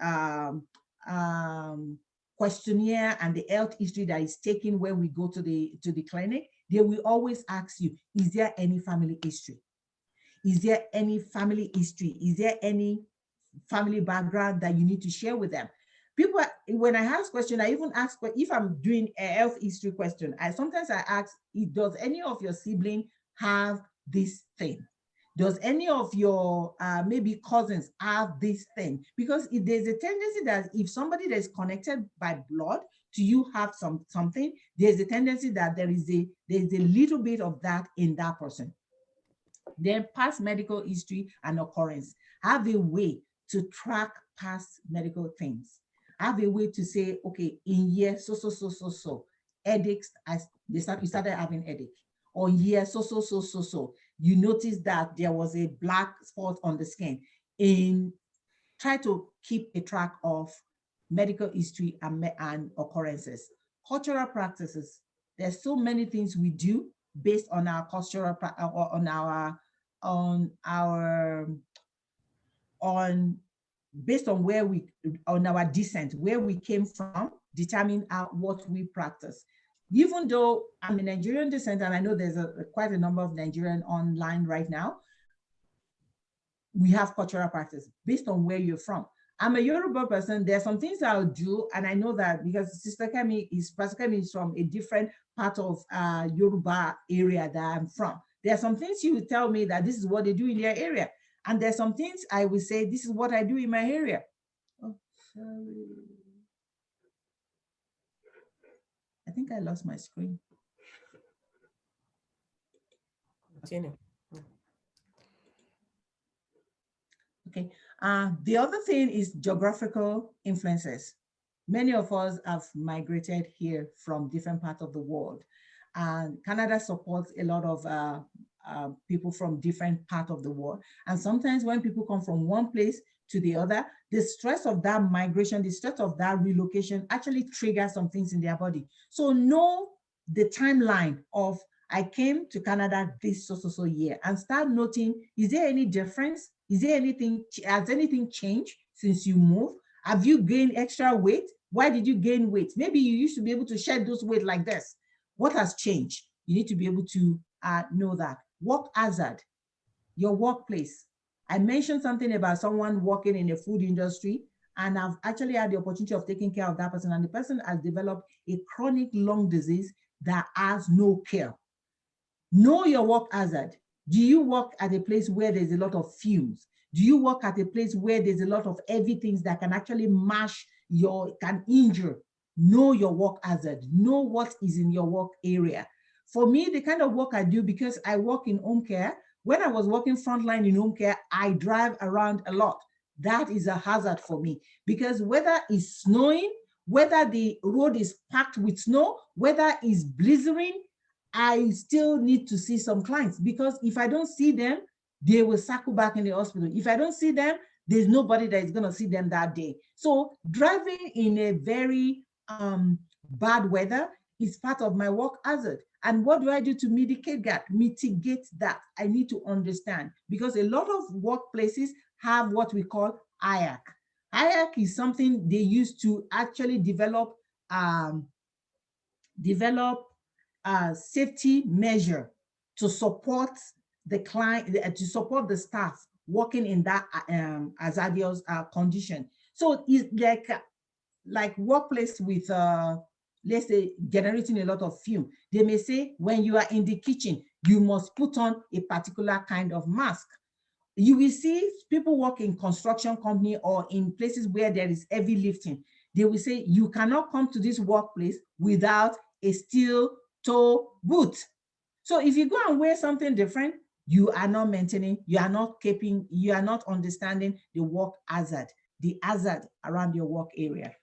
questionnaire and the health history that is taken when we go to the clinic, they will always ask you, is there any family history? Is there any family history? Is there any family background that you need to share with them? People, when I ask questions, I even ask, if I'm doing a health history question, sometimes I ask, does any of your siblings have this thing? Does any of your maybe cousins have this thing? Because if there's a tendency that if somebody that is connected by blood to you have something, there's a tendency that there's a little bit of that in that person. Then past medical history and occurrence. Have a way to track past medical things. Have a way to say, okay, in year so, headaches, you started having headache. Or year so, you notice that there was a black spot on the skin. Try to keep a track of medical history and occurrences. Cultural practices. There's so many things we do based on our cultural, based on where on our descent, where we came from, determine what we practice. Even though I'm a Nigerian descent, and I know there's quite a number of Nigerian online right now, we have cultural practice based on where you're from. I'm a Yoruba person. There are some things I'll do, and I know that because Pastor Kemi is from a different part of Yoruba area that I'm from. There are some things she will tell me that this is what they do in their area. And there's some things I will say, this is what I do in my area. Oh, sorry. I think I lost my screen. Continue. Okay. The other thing is geographical influences. Many of us have migrated here from different parts of the world. And Canada supports a lot of people from different parts of the world. And sometimes when people come from one place to the other, the stress of that migration, the stress of that relocation actually triggers some things in their body. So know the timeline of, I came to Canada this so year, and start noting, is there any difference? Is there anything, has anything changed since you moved? Have you gained extra weight? Why did you gain weight? Maybe you used to be able to shed those weight like this. What has changed? You need to be able to know that. Work hazard, your workplace. I mentioned something about someone working in the food industry, and I've actually had the opportunity of taking care of that person, and the person has developed a chronic lung disease that has no care. Know your work hazard. Do you work at a place where there's a lot of fumes? Do you work at a place where there's a lot of heavy things that can actually can injure? Know your work hazard. Know what is in your work area. For me, the kind of work I do, because I work in home care, when I was working frontline in home care, I drive around a lot. That is a hazard for me, because whether it's snowing, whether the road is packed with snow, whether it's blizzarding, I still need to see some clients, because if I don't see them, they will circle back in the hospital. If I don't see them, there's nobody that is going to see them that day. So driving in a very bad weather is part of my work hazard. And what do I do to mitigate that? I need to understand, because a lot of workplaces have what we call IAC. IAC is something they use to actually develop a safety measure to support the client, to support the staff working in that hazardous condition. So it's like workplace with let's say generating a lot of fume. They may say when you are in the kitchen, you must put on a particular kind of mask. You will see people work in construction company or in places where there is heavy lifting. They will say you cannot come to this workplace without a steel toe boot. So if you go and wear something different, you are not maintaining, you are not understanding the work hazard, the hazard around your work area.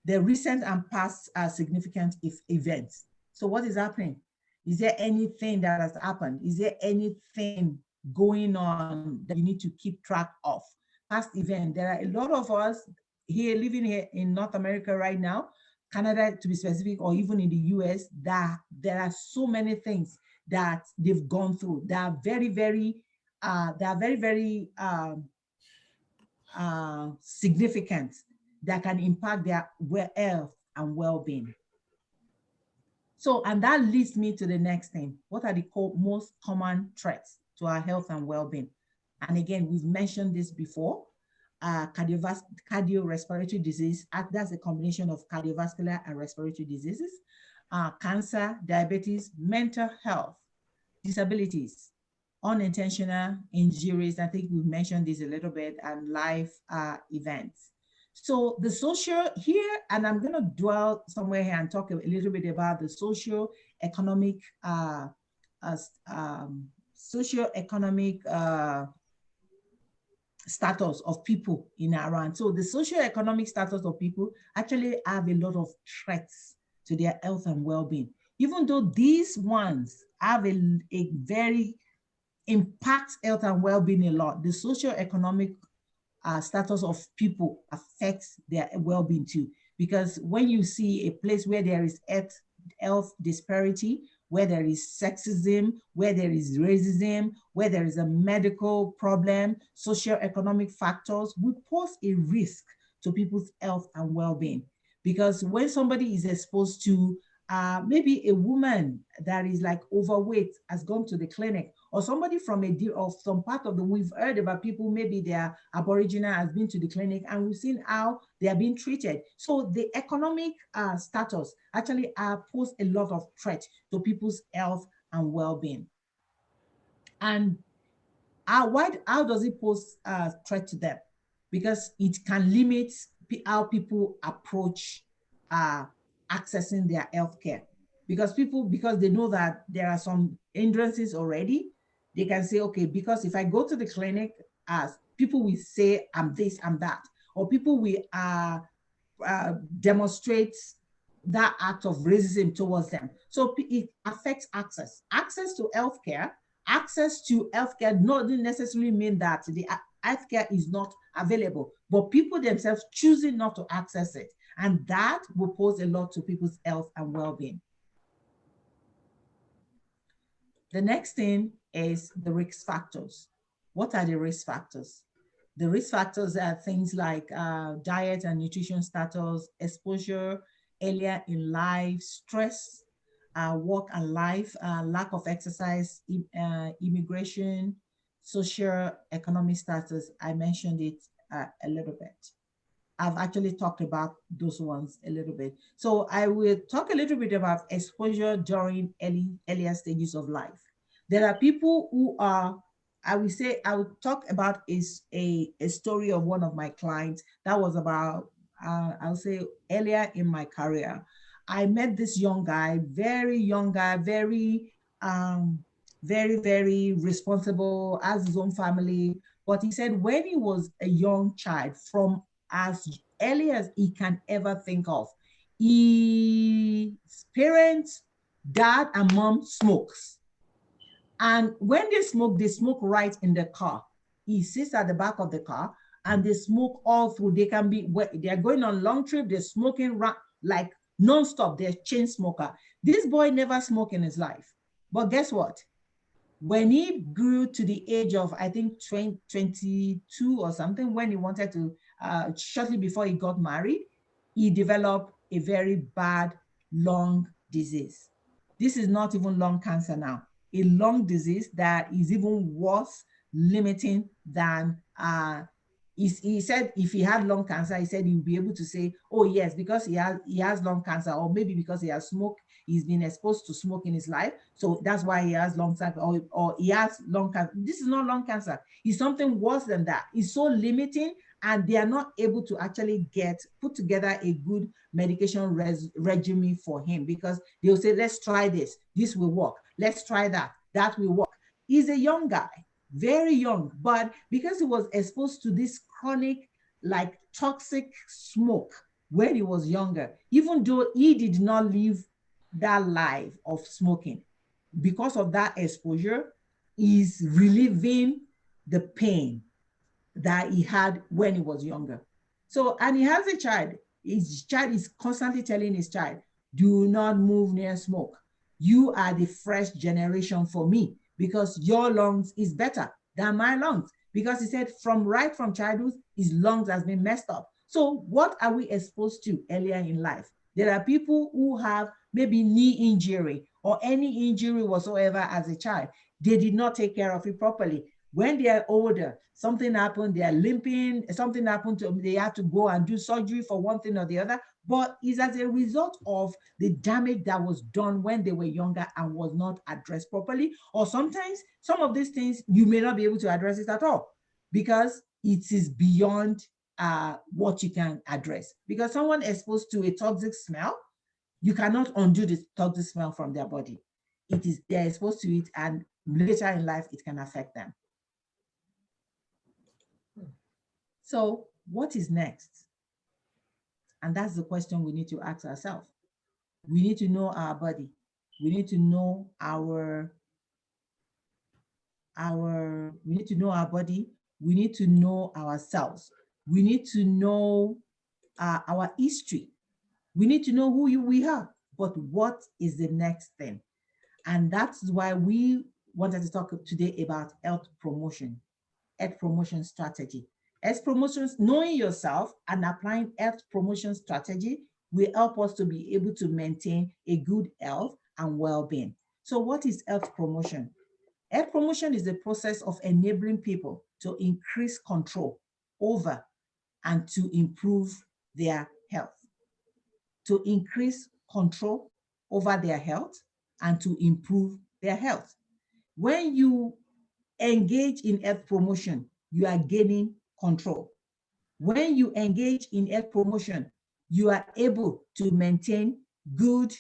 The recent and past significant events. So what is happening? Is there anything that has happened? Is there anything going on that you need to keep track of? Past event. There are a lot of us here living here in North America right now, Canada to be specific, or even in the US, that there are so many things that they've gone through. They are very, very significant, that can impact their health and well-being. So, and that leads me to the next thing. What are the most common threats to our health and well-being? And again, we've mentioned this before. Cardiorespiratory disease, that's a combination of cardiovascular and respiratory diseases, cancer, diabetes, mental health, disabilities, unintentional injuries, I think we've mentioned this a little bit, and life events. So the social here, and I'm going to dwell somewhere here and talk a little bit about the socio-economic status of people in Iran. So the socio-economic status of people actually have a lot of threats to their health and well-being. Even though these ones have a very impact health and well-being a lot, the socio-economic status of people affects their well-being too. Because when you see a place where there is health disparity, where there is sexism, where there is racism, where there is a medical problem, socio-economic factors will pose a risk to people's health and well-being. Because when somebody is exposed to maybe a woman that is like overweight has gone to the clinic, or somebody from some part of we've heard about people, maybe they are Aboriginal, has been to the clinic, and we've seen how they are being treated. So the economic status actually pose a lot of threat to people's health and well-being. And how does it pose a threat to them? Because it can limit how people approach accessing their healthcare. Because they know that there are some hindrances already, they can say, okay, because if I go to the clinic, people will say I'm this, I'm that, or people will demonstrate that act of racism towards them. So it affects access to healthcare. Access to healthcare doesn't necessarily mean that the healthcare is not available, but people themselves choosing not to access it. And that will pose a lot to people's health and well-being. The next thing is the risk factors. What are the risk factors? The risk factors are things like diet and nutrition status, exposure earlier in life, stress, work and life, lack of exercise, immigration, socio-economic status. I mentioned it a little bit. I've actually talked about those ones a little bit. So I will talk a little bit about exposure during earlier stages of life. There are people who are, I will talk about a story of one of my clients that was about, I'll say earlier in my career. I met this young guy, very young guy, very, very responsible, has his own family. But he said when he was a young child, from as early as he can ever think of, his parents dad and mom smokes. And when they smoke right in the car. He sits at the back of the car and they smoke all through. They can be, they're going on long trip, they're smoking like nonstop, they're chain smoker. This boy never smoked in his life. But guess what? When he grew to the age of, I think 22 or something, when he wanted to, shortly before he got married, he developed a very bad lung disease. This is not even lung cancer now, a lung disease that is even worse, limiting than, he said if he had lung cancer, he said he would be able to say, oh yes, because he has lung cancer, or maybe because he has smoked, he's been exposed to smoke in his life, so that's why he has lung cancer, or he has lung cancer. This is not lung cancer. It's something worse than that. It's so limiting, and they are not able to actually put together a good medication regimen for him, because they'll say, let's try this will work. Let's try that will work. He's a young guy, very young, but because he was exposed to this chronic, like toxic smoke when he was younger, even though he did not live that life of smoking, because of that exposure, is relieving the pain that he had when he was younger. So, and he has a child. His child is constantly telling his child, do not move near smoke. You are the fresh generation for me, because your lungs is better than my lungs. Because he said right from childhood, his lungs has been messed up. So what are we exposed to earlier in life? There are people who have maybe knee injury or any injury whatsoever as a child. They did not take care of it properly. When they are older, something happened, they are limping, something happened to them, they have to go and do surgery for one thing or the other, but it's as a result of the damage that was done when they were younger and was not addressed properly. Or sometimes some of these things, you may not be able to address it at all, because it is beyond what you can address. Because someone exposed to a toxic smell, you cannot undo the toxic smell from their body. They're exposed to it, and later in life, it can affect them. So what is next? And that's the question we need to ask ourselves. We need to know our body. We need to know our body. We need to know ourselves. We need to know our history. We need to know who we are. But what is the next thing? And that's why we wanted to talk today about health promotion strategy. Health promotions, knowing yourself and applying health promotion strategy will help us to be able to maintain a good health and well-being. So what is health promotion? Health promotion is the process of enabling people to increase control over and to improve their health. To increase control over their health and to improve their health. When you engage in health promotion, you are gaining control. When you engage in health promotion, you are able to maintain good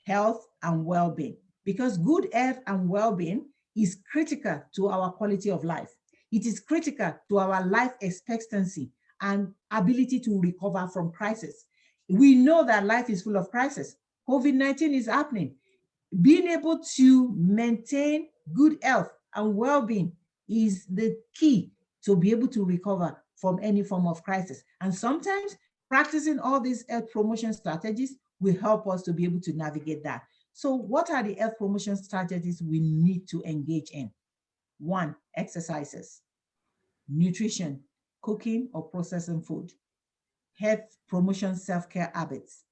health and well-being, because good health and well-being is critical to our quality of life. It is critical to our life expectancy and ability to recover from crisis. We know that life is full of crisis. COVID-19 is happening. Being able to maintain good health and well-being is the key to be able to recover from any form of crisis. And sometimes practicing all these health promotion strategies will help us to be able to navigate that. So what are the health promotion strategies we need to engage in? 1, exercises, nutrition, cooking or processing food, health promotion self-care habits,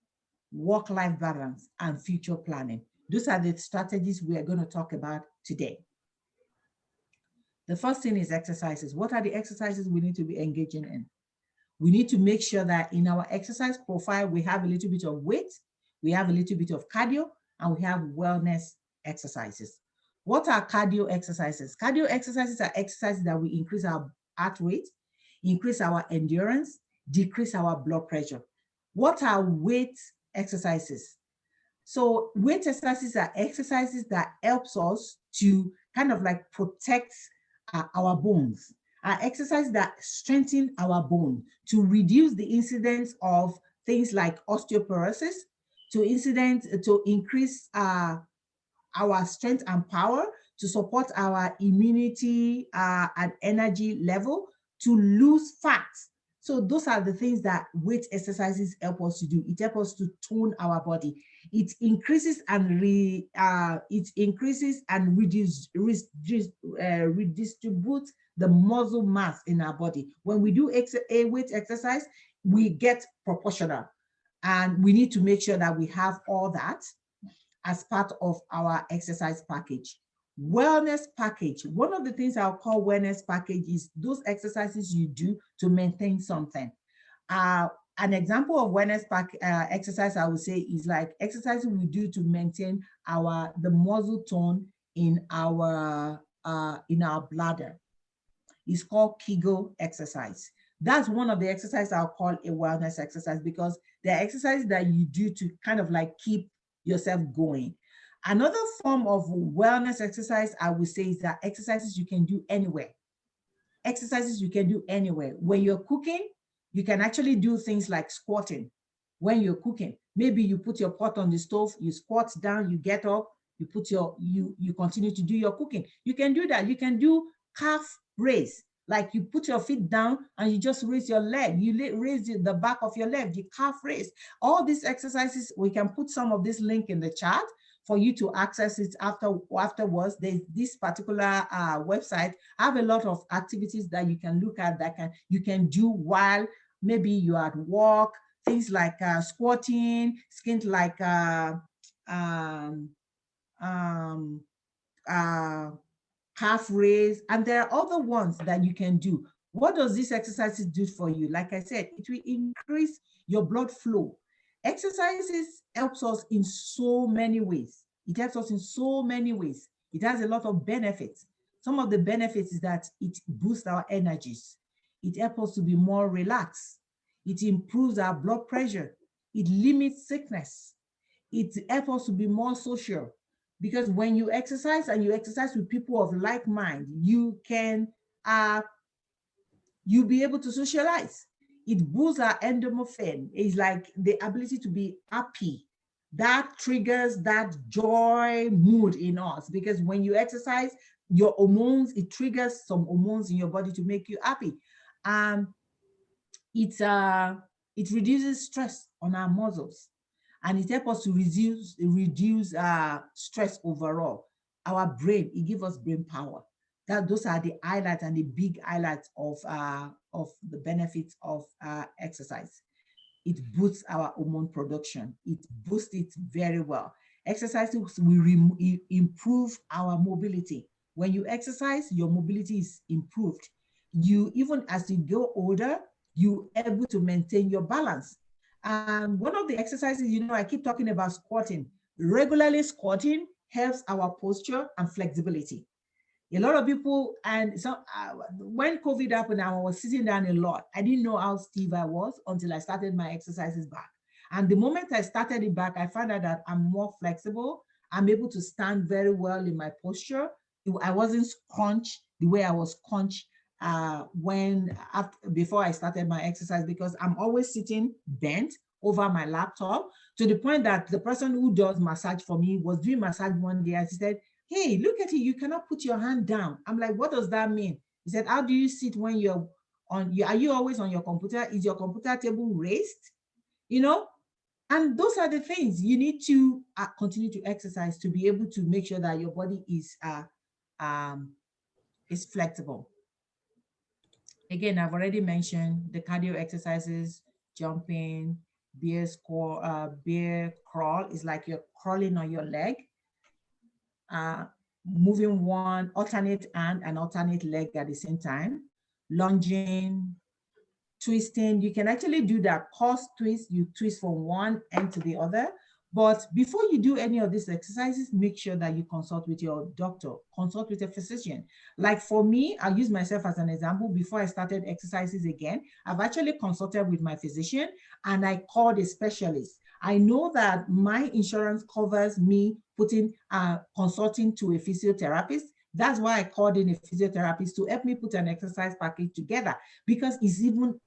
work-life balance, and future planning. Those are the strategies we are going to talk about today. The first thing is exercises. What are the exercises we need to be engaging in? We need to make sure that in our exercise profile, we have a little bit of weight, we have a little bit of cardio, and we have wellness exercises. What are cardio exercises? Cardio exercises are exercises that will increase our heart rate, increase our endurance, decrease our blood pressure. What are weight exercises? So weight exercises are exercises that helps us to kind of like protect our bones, are exercises that strengthen our bone to reduce the incidence of things like osteoporosis, to increase our strength and power, to support our immunity and energy level, to lose fat. So those are the things that weight exercises help us to do. It helps us to tone our body. It increases and redistributes the muscle mass in our body. When we do a weight exercise, we get proportional, and we need to make sure that we have all that as part of our exercise package. Wellness package. One of the things I'll call wellness package is those exercises you do to maintain something. An example of wellness exercise I would say is like exercises we do to maintain the muscle tone in our bladder. It's called Kegel exercise. That's one of the exercises I'll call a wellness exercise, because they're exercises that you do to kind of like keep yourself going. Another form of wellness exercise I would say is that exercises you can do anywhere. Exercises you can do anywhere. When you're cooking, you can actually do things like squatting. When you're cooking, maybe you put your pot on the stove, you squat down, you get up, you continue to do your cooking. You can do that. You can do calf raise. Like you put your feet down and you just raise your leg. You raise the back of your leg, the calf raise. All these exercises, we can put some of this link in the chat for you to access it afterwards. There's this particular website. I have a lot of activities that you can look at that you can do while maybe you're at work, things like squatting, things like calf raise, and there are other ones that you can do. What does these exercises do for you? Like I said, it will increase your blood flow. Exercises helps us in so many ways. It helps us in so many ways. It has a lot of benefits. Some of the benefits is that it boosts our energies. It helps us to be more relaxed. It improves our blood pressure. It limits sickness. It helps us to be more social. Because when you exercise and you exercise with people of like mind, you can you'll be able to socialize. It boosts our endorphin. It's like the ability to be happy. That triggers that joy mood in us, because when you exercise, your hormones, it triggers some hormones in your body to make you happy. It reduces stress on our muscles, and it helps us to reduce stress overall. Our brain, it gives us brain power. Those are the highlights and the big highlights of the benefits of exercise. It boosts our hormone production. It boosts it very well. Exercises will improve our mobility. When you exercise, your mobility is improved. Even as you go older, you're able to maintain your balance. And one of the exercises, I keep talking about squatting. Regularly squatting helps our posture and flexibility. A lot of people, and so when COVID happened, I was sitting down a lot. I didn't know how stiff I was until I started my exercises back. And the moment I started it back, I found out that I'm more flexible. I'm able to stand very well in my posture. I wasn't scrunched the way I was scrunched before I started my exercise, because I'm always sitting bent over my laptop, to the point that the person who does massage for me was doing massage one day, and she said, "Hey, look at you cannot put your hand down." I'm like, "What does that mean?" He said, "How do you sit when you're are you always on your computer? Is your computer table raised?" And those are the things you need to continue to exercise to be able to make sure that your body is flexible. Again, I've already mentioned the cardio exercises, jumping, bear crawl is like you're crawling on your leg. Moving one alternate hand and alternate leg at the same time, lunging, twisting. You can actually do that cross twist. You twist from one end to the other. But before you do any of these exercises, make sure that you consult with your doctor, consult with a physician. Like for me, I'll use myself as an example. Before I started exercises again, I've actually consulted with my physician and I called a specialist. I know that my insurance covers me consulting to a physiotherapist. That's why I called in a physiotherapist to help me put an exercise package together, because it's even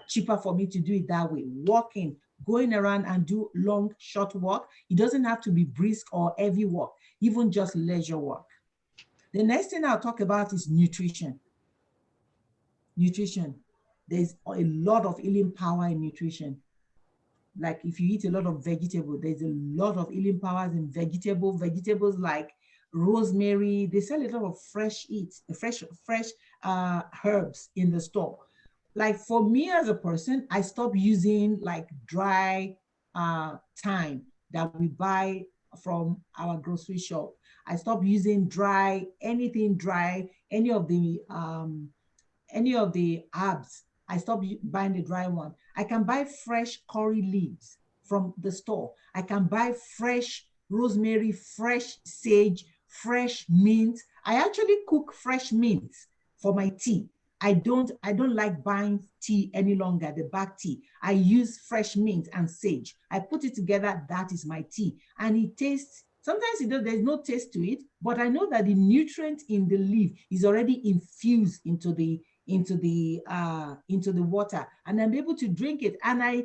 cheaper for me to do it that way. Walking, going around and do long, short walk. It doesn't have to be brisk or heavy walk, even just leisure walk. The next thing I'll talk about is nutrition. Nutrition. There's a lot of healing power in nutrition. Like if you eat a lot of vegetable, there's a lot of healing powers in vegetables like rosemary. They sell a lot of fresh herbs in the store. Like for me as a person, I stopped using like dry thyme that we buy from our grocery shop. I stopped using anything dry, any of the herbs. I stopped buying the dry one. I can buy fresh curry leaves from the store. I can buy fresh rosemary, fresh sage, fresh mint. I actually cook fresh mint for my tea. I don't like buying tea any longer, the black tea. I use fresh mint and sage. I put it together, that is my tea. And it tastes, sometimes there's no taste to it, but I know that the nutrient in the leaf is already infused into the water, and I'm able to drink it. And I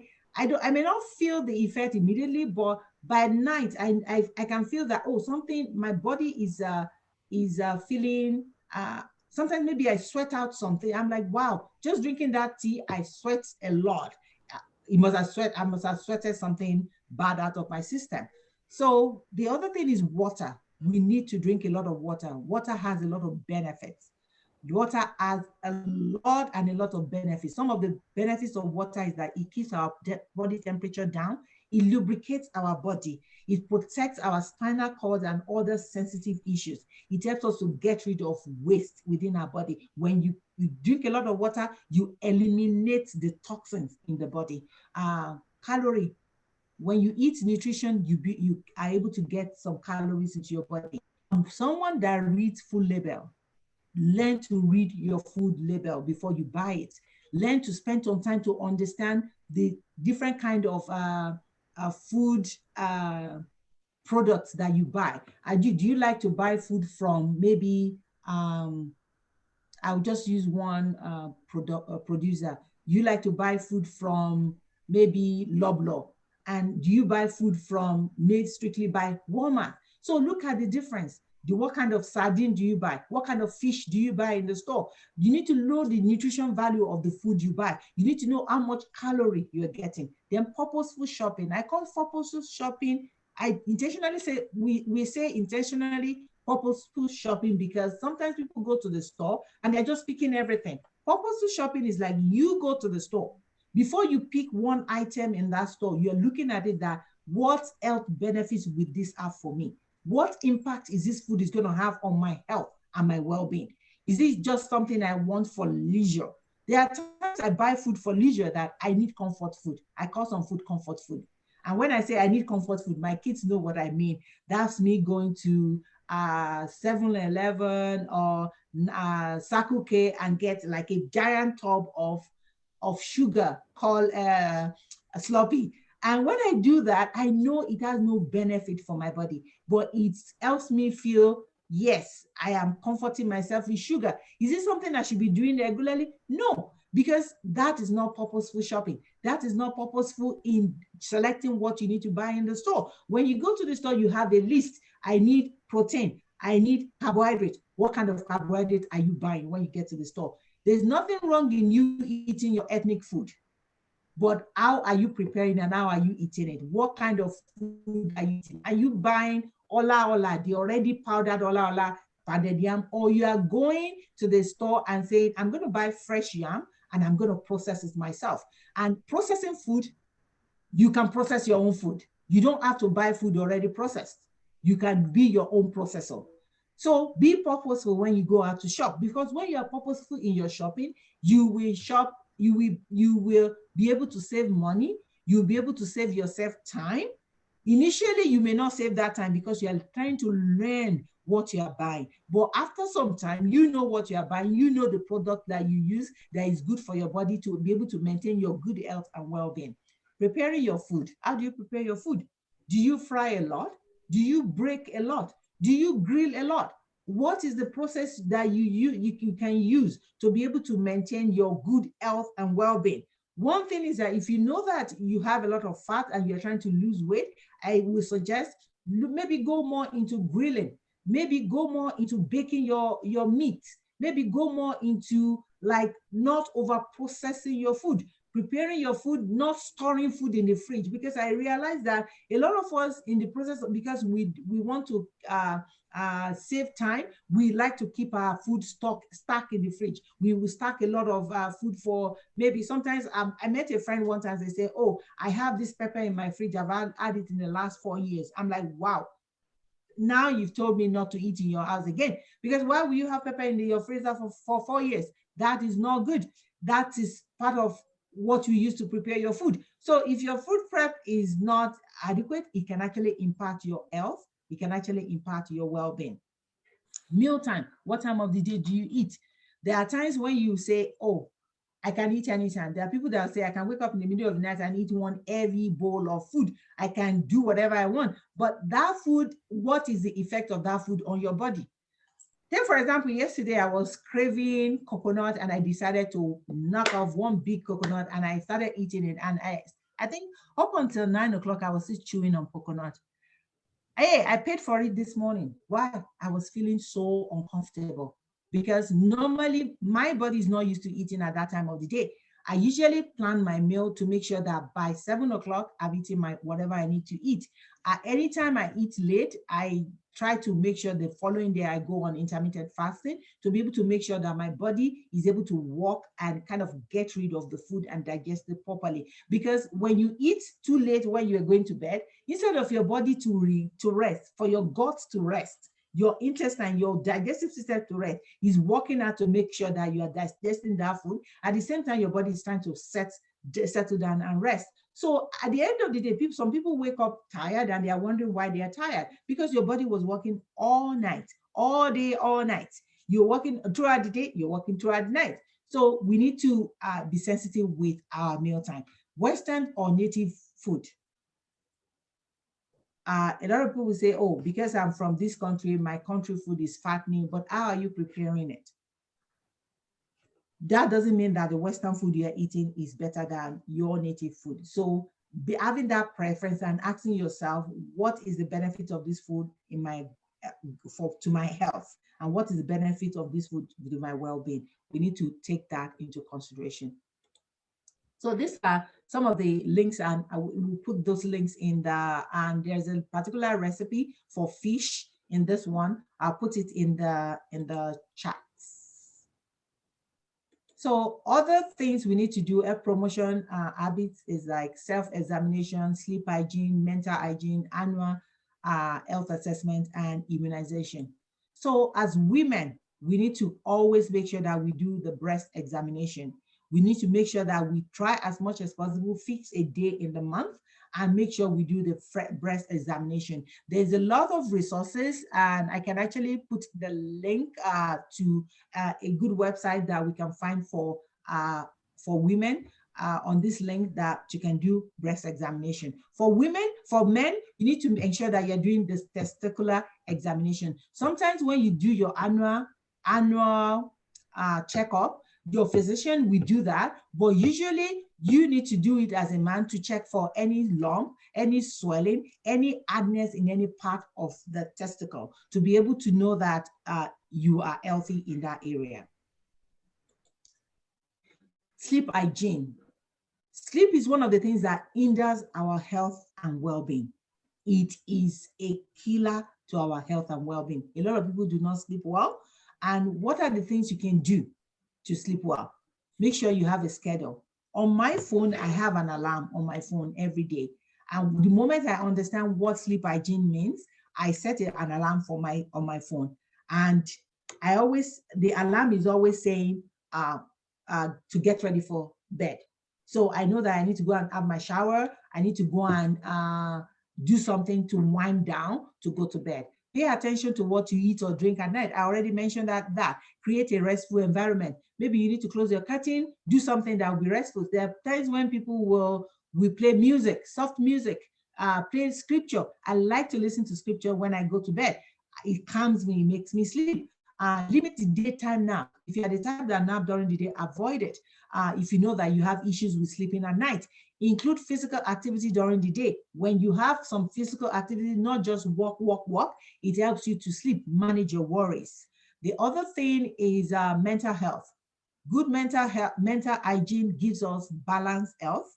may not feel the effect immediately, but by night I can feel that, oh, something, my body is feeling, sometimes maybe I sweat out something. I'm like, wow, just drinking that tea, I sweat a lot. I must have sweated something bad out of my system. So the other thing is water. We need to drink a lot of water. Water has a lot of benefits. Water has a lot of benefits. Some of the benefits of water is that it keeps our body temperature down. It lubricates our body. It protects our spinal cord and other sensitive issues. It helps us to get rid of waste within our body. When you drink a lot of water, you eliminate the toxins in the body. Calorie. When you eat nutrition, you are able to get some calories into your body. Someone that reads food label, learn to read your food label before you buy it. Learn to spend some time to understand the different kind of food products that you buy. Do you like to buy food from maybe, I'll just use one producer. You like to buy food from maybe Loblaw, and do you buy food from made strictly by Walmart? So look at the difference. What kind of sardine do you buy? What kind of fish do you buy in the store? You need to know the nutrition value of the food you buy. You need to know how much calorie you're getting. Then purposeful shopping. I call purposeful shopping. I intentionally say, we say intentionally purposeful shopping because sometimes people go to the store and they're just picking everything. Purposeful shopping is like you go to the store. Before you pick one item in that store, you're looking at it that what health benefits will this have for me? What impact is this food is going to have on my health and my well-being? Is this just something I want for leisure? There are times I buy food for leisure that I need comfort food. I call some food comfort food. And when I say I need comfort food, my kids know what I mean. That's me going to 7-Eleven or Circle K and get like a giant tub of sugar called sloppy. And when I do that, I know it has no benefit for my body, but it helps me feel, yes, I am comforting myself with sugar. Is it something I should be doing regularly? No, because that is not purposeful shopping. That is not purposeful in selecting what you need to buy in the store. When you go to the store, you have a list. I need protein. I need carbohydrate. What kind of carbohydrate are you buying when you get to the store? There's nothing wrong in you eating your ethnic food. But how are you preparing and how are you eating it? What kind of food are you eating? Are you buying ola, the already powdered ola, pounded yam, or you are going to the store and saying, I'm going to buy fresh yam and I'm going to process it myself. And processing food, you can process your own food. You don't have to buy food already processed. You can be your own processor. So be purposeful when you go out to shop, because when you are purposeful in your shopping, you will shop. You will be able to save money. You'll be able to save yourself time. Initially, you may not save that time because you are trying to learn what you are buying. But after some time, you know what you are buying. You know the product that you use that is good for your body to be able to maintain your good health and well-being. Preparing your food. How do you prepare your food? Do you fry a lot? Do you bake a lot? Do you grill a lot? What is the process that you can use to be able to maintain your good health and well-being? One thing is that if you know that you have a lot of fat and you're trying to lose weight, I will suggest maybe go more into grilling, maybe go more into baking your meat, maybe go more into like not over processing your food, preparing your food, not storing food in the fridge, because I realize that a lot of us in the process, because we want to save time, we like to keep our food stuck in the fridge. We will stack a lot of food for maybe sometimes. I met a friend one time, they say, oh, I have this pepper in my fridge, I've had it in the last 4 years. I'm like, wow, now you've told me not to eat in your house again, because why will you have pepper in your freezer for 4 years? That is not good. That is part of what you use to prepare your food. So if your food prep is not adequate, it can actually impact your health. It can actually impact your well-being. Mealtime, what time of the day do you eat? There are times when you say, oh, I can eat anytime. There are people that say, I can wake up in the middle of the night and eat one heavy bowl of food. I can do whatever I want. But that food, what is the effect of that food on your body? Then, for example, yesterday I was craving coconut and I decided to knock off one big coconut and I started eating it. And I think up until 9 o'clock, I was still chewing on coconut. Hey, I paid for it this morning. Why? I was feeling so uncomfortable because normally my body is not used to eating at that time of the day. I usually plan my meal to make sure that by 7 o'clock, I've eaten my whatever I need to eat. Anytime I eat late, I try to make sure the following day I go on intermittent fasting to be able to make sure that my body is able to walk and kind of get rid of the food and digest it properly. Because when you eat too late when you're going to bed, instead of your body to rest, for your guts to rest, your intestine, your digestive system to rest, is working out to make sure that you are digesting that food. At the same time, your body is trying to settle down and rest. So at the end of the day, some people wake up tired and they are wondering why they are tired, because your body was working all night, all day, all night. You're working throughout the day, you're working throughout the night. So we need to be sensitive with our mealtime. Western or native food. A lot of people will say, oh, because I'm from this country, my country food is fattening, but how are you preparing it? That doesn't mean that the Western food you're eating is better than your native food. So having that preference and asking yourself, what is the benefit of this food in to my health? And what is the benefit of this food to my well-being? We need to take that into consideration. So these are some of the links, and I will put those links in and there's a particular recipe for fish in this one. I'll put it in the chats. So other things we need to do, promotion habits is like self-examination, sleep hygiene, mental hygiene, annual health assessment, and immunization. So as women, we need to always make sure that we do the breast examination. We need to make sure that we try as much as possible, fix a day in the month, and make sure we do the breast examination. There's a lot of resources, and I can actually put the link to a good website that we can find for women on this link that you can do breast examination. For women, for men, you need to ensure that you're doing this testicular examination. Sometimes when you do your annual checkup, your physician will do that, but usually you need to do it as a man to check for any lump, any swelling, any hardness in any part of the testicle to be able to know that you are healthy in that area. Sleep hygiene. Sleep is one of the things that hinders our health and well-being. It is a killer to our health and well-being. A lot of people do not sleep well. And what are the things you can do to sleep well? Make sure you have a schedule. On my phone, I have an alarm on my phone every day. And the moment I understand what sleep hygiene means, I set an alarm on my phone. And the alarm is always saying to get ready for bed. So I know that I need to go and have my shower. I need to go and do something to wind down to go to bed. Pay attention to what you eat or drink at night. I already mentioned that. Create a restful environment. Maybe you need to close your curtain, do something that will be restful. There are times when people will play music, soft music, play scripture. I like to listen to scripture when I go to bed. It calms me, it makes me sleep. Limit the daytime nap. If you are the type that nap during the day, avoid it. If you know that you have issues with sleeping at night, include physical activity during the day. When you have some physical activity, not just walk, it helps you to sleep, manage your worries. The other thing is mental health. Good mental hygiene gives us balanced health.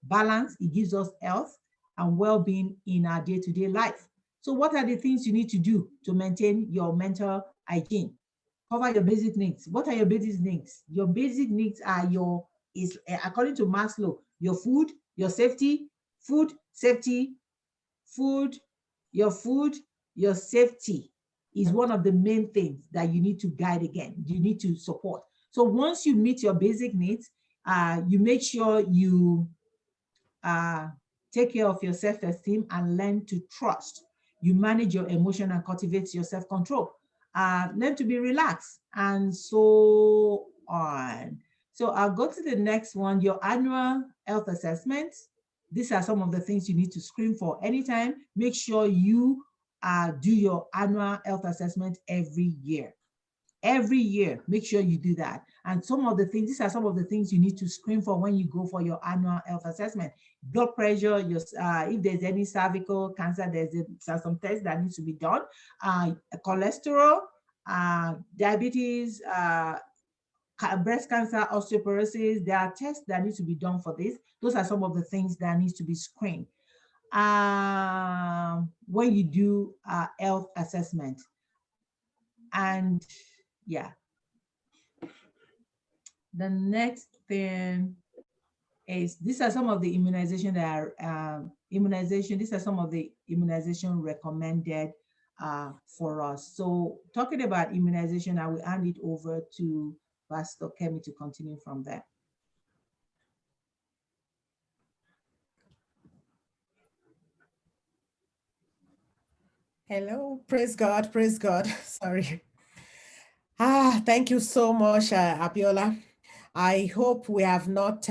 It gives us health and well-being in our day-to-day life. So what are the things you need to do to maintain your mental hygiene? Cover your basic needs. What are your basic needs? Your basic needs are according to Maslow, your food, your safety, your safety is one of the main things that you need to guide again. You need to support. So once you meet your basic needs, you make sure you take care of your self-esteem and learn to trust. You manage your emotion and cultivate your self-control. Learn to be relaxed and so on. So I'll go to the next one, your annual health assessment. These are some of the things you need to screen for anytime. Make sure you do your annual health assessment every year. Every year, make sure you do that. And these are some of the things you need to screen for when you go for your annual health assessment. Blood pressure, if there's any cervical cancer, there's some tests that need to be done. Cholesterol, diabetes, breast cancer, osteoporosis, there are tests that need to be done for this. Those are some of the things that need to be screened when you do health assessment. And yeah. The next thing is, these are some of the immunization that are these are some of the immunization recommended for us. So talking about immunization, I will hand it over to Pastor Kemi to continue from there. Hello, praise God, sorry. Thank you so much, Abiola. I hope we have not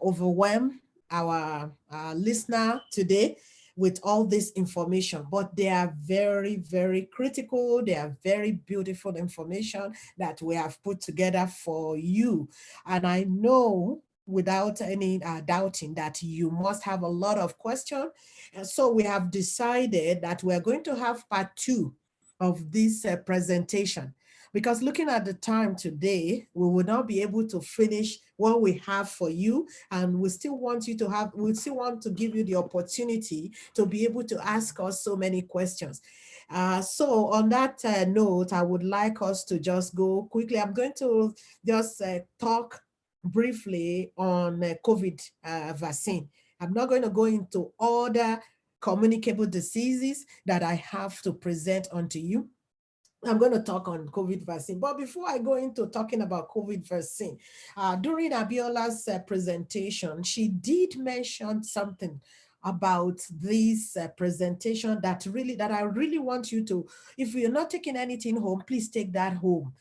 overwhelmed our listener today with all this information, but they are very, very critical. They are very beautiful information that we have put together for you. And I know without any doubting that you must have a lot of questions. And so we have decided that we're going to have part 2 of this presentation. Because looking at the time today, we will not be able to finish what we have for you. And we still want you to we still want to give you the opportunity to be able to ask us so many questions. So on that note, I would like us to just go quickly. I'm going to just talk briefly on COVID vaccine. I'm not going to go into other communicable diseases that I have to present onto you. I'm going to talk on COVID vaccine. But before I go into talking about COVID vaccine, during Abiola's presentation, she did mention something about this presentation that I really want you to, if you're not taking anything home, please take that home.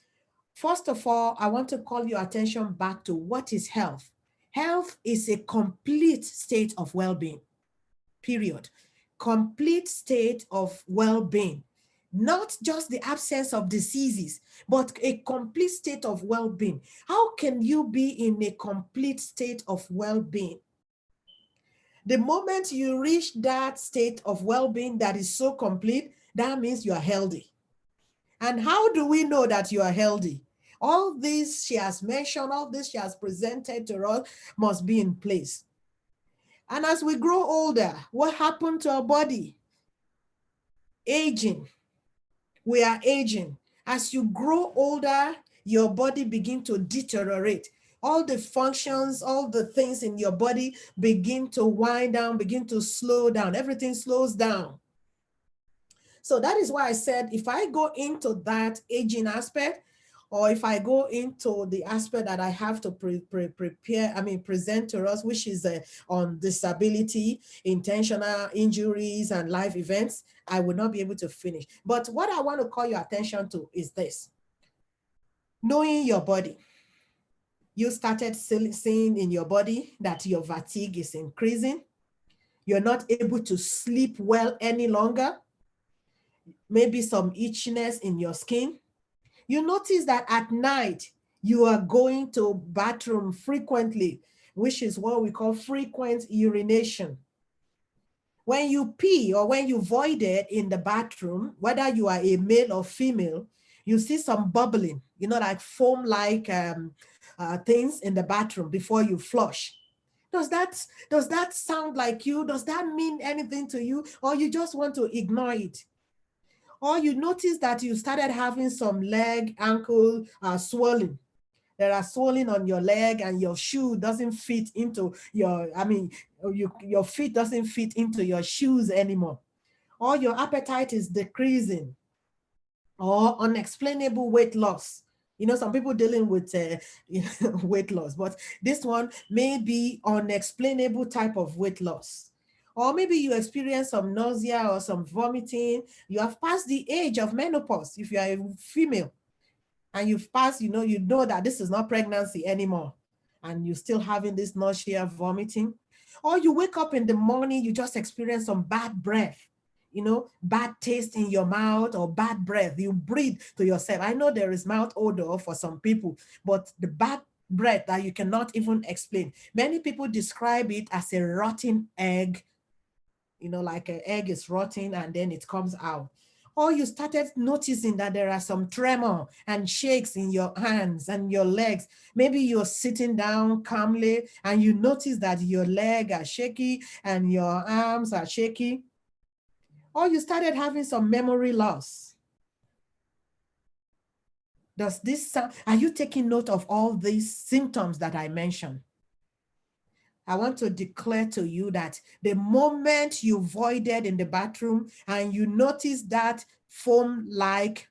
First of all, I want to call your attention back to what is health. Health is a complete state of well-being, period. Complete state of well-being. Not just the absence of diseases, but a complete state of well-being. How can you be in a complete state of well-being? The moment you reach that state of well-being that is so complete, that means you are healthy. And how do we know that you are healthy? All this she has mentioned, all this she has presented to us must be in place. And as we grow older, what happened to our body? Aging. We are aging. As you grow older, your body begins to deteriorate. All the functions, all the things in your body begin to wind down, begin to slow down. Everything slows down. So that is why I said, if I go into that aging aspect, or if I go into the aspect that I have to present to us, which is on disability, intentional injuries, and life events, I will not be able to finish. But what I want to call your attention to is this. Knowing your body. You started seeing in your body that your fatigue is increasing. You're not able to sleep well any longer. Maybe some itchiness in your skin. You notice that at night, you are going to bathroom frequently, which is what we call frequent urination. When you pee or when you voided in the bathroom, whether you are a male or female, you see some bubbling, like foam-like things in the bathroom before you flush. Does that sound like you? Does that mean anything to you? Or you just want to ignore it? Or you notice that you started having some leg, ankle swelling. There are swelling on your leg and your shoe doesn't fit into your feet doesn't fit into your shoes anymore. Or your appetite is decreasing. Or unexplainable weight loss. Some people dealing with weight loss, but this one may be unexplainable type of weight loss. Or maybe you experience some nausea or some vomiting. You have passed the age of menopause if you are a female. And you've passed, you know that this is not pregnancy anymore. And you're still having this nausea, vomiting. Or you wake up in the morning, you just experience some bad breath. Bad taste in your mouth or bad breath. You breathe to yourself. I know there is mouth odor for some people, but the bad breath that you cannot even explain. Many people describe it as a rotten egg, like an egg is rotting and then it comes out. Or you started noticing that there are some tremor and shakes in your hands and your legs. Maybe you're sitting down calmly and you notice that your legs are shaky and your arms are shaky. Or you started having some memory loss. Does this sound, are you taking note of all these symptoms that I mentioned? I want to declare to you that the moment you voided in the bathroom and you notice that foam-like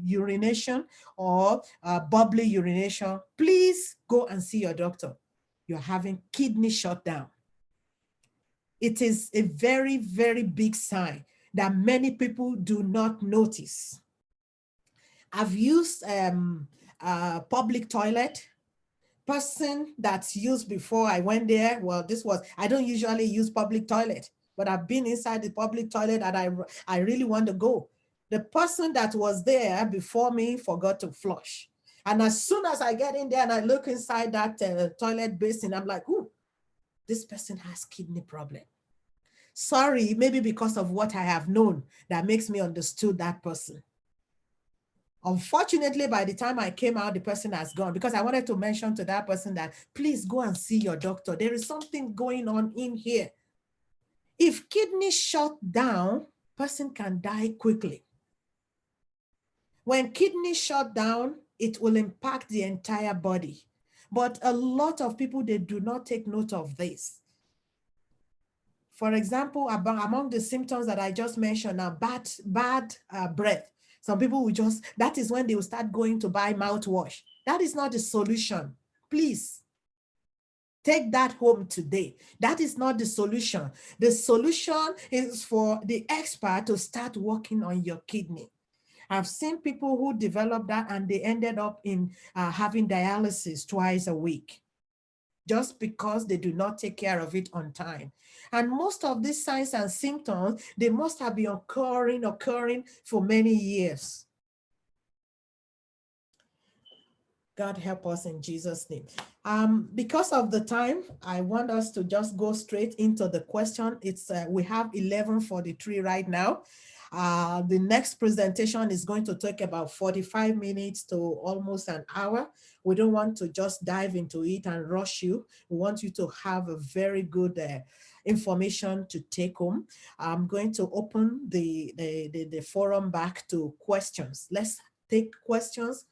urination or bubbly urination, please go and see your doctor. You're having kidney shutdown. It is a very, very big sign that many people do not notice. I've used public toilet. Person that's used before I went there, well, I don't usually use public toilet, but I've been inside the public toilet and I really want to go. The person that was there before me forgot to flush. And as soon as I get in there and I look inside that toilet basin, I'm like, ooh, this person has kidney problem. Sorry, maybe because of what I have known that makes me understood that person. Unfortunately, by the time I came out, the person has gone because I wanted to mention to that person that please go and see your doctor. There is something going on in here. If kidney shut down, person can die quickly. When kidney shut down, it will impact the entire body. But a lot of people, they do not take note of this. For example, among the symptoms that I just mentioned are bad breath. Some people will that is when they will start going to buy mouthwash. That is not the solution. Please take that home today. That is not the solution. The solution is for the expert to start working on your kidney. I've seen people who developed that and they ended up in having dialysis twice a week, just because they do not take care of it on time. And most of these signs and symptoms, they must have been occurring for many years. God help us in Jesus' name. Because of the time, I want us to just go straight into the question. We have 11:43 right now. The next presentation is going to take about 45 minutes to almost an hour. We don't want to just dive into it and rush you. We want you to have a very good information to take home. I'm going to open the forum back to questions. Let's take questions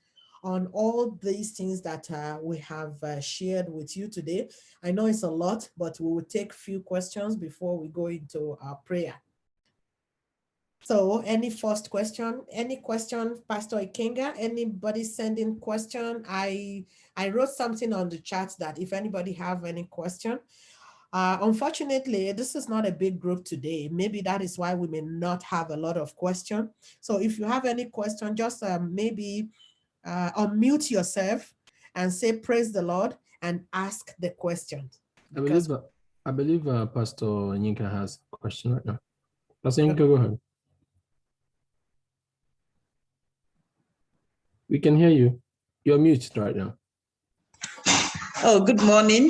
on all these things that we have shared with you today. I know it's a lot, but we will take a few questions before we go into our prayer. So any first question, any question, Pastor Ikenga, anybody sending question? I wrote something on the chat that if anybody have any question, unfortunately, this is not a big group today. Maybe that is why we may not have a lot of questions. So if you have any question, just maybe unmute yourself and say, praise the Lord, and ask the question. I believe Pastor Nyinka has a question right now. Pastor Nyinka, go ahead. We can hear you. You're muted right now. Oh, good morning.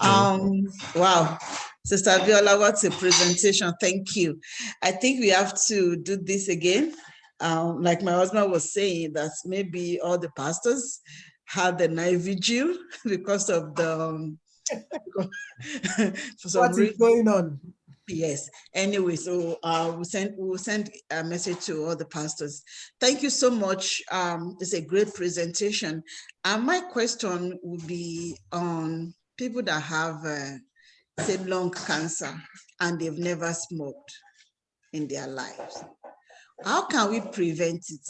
Wow. Sister Viola, what a presentation. Thank you. I think we have to do this again. Like my husband was saying, that maybe all the pastors had the night vigil because of the for some What is going on? Yes. Anyway, so we'll send a message to all the pastors. Thank you so much. It's a great presentation. My question would be on people that have say lung cancer and they've never smoked in their lives. How can we prevent it?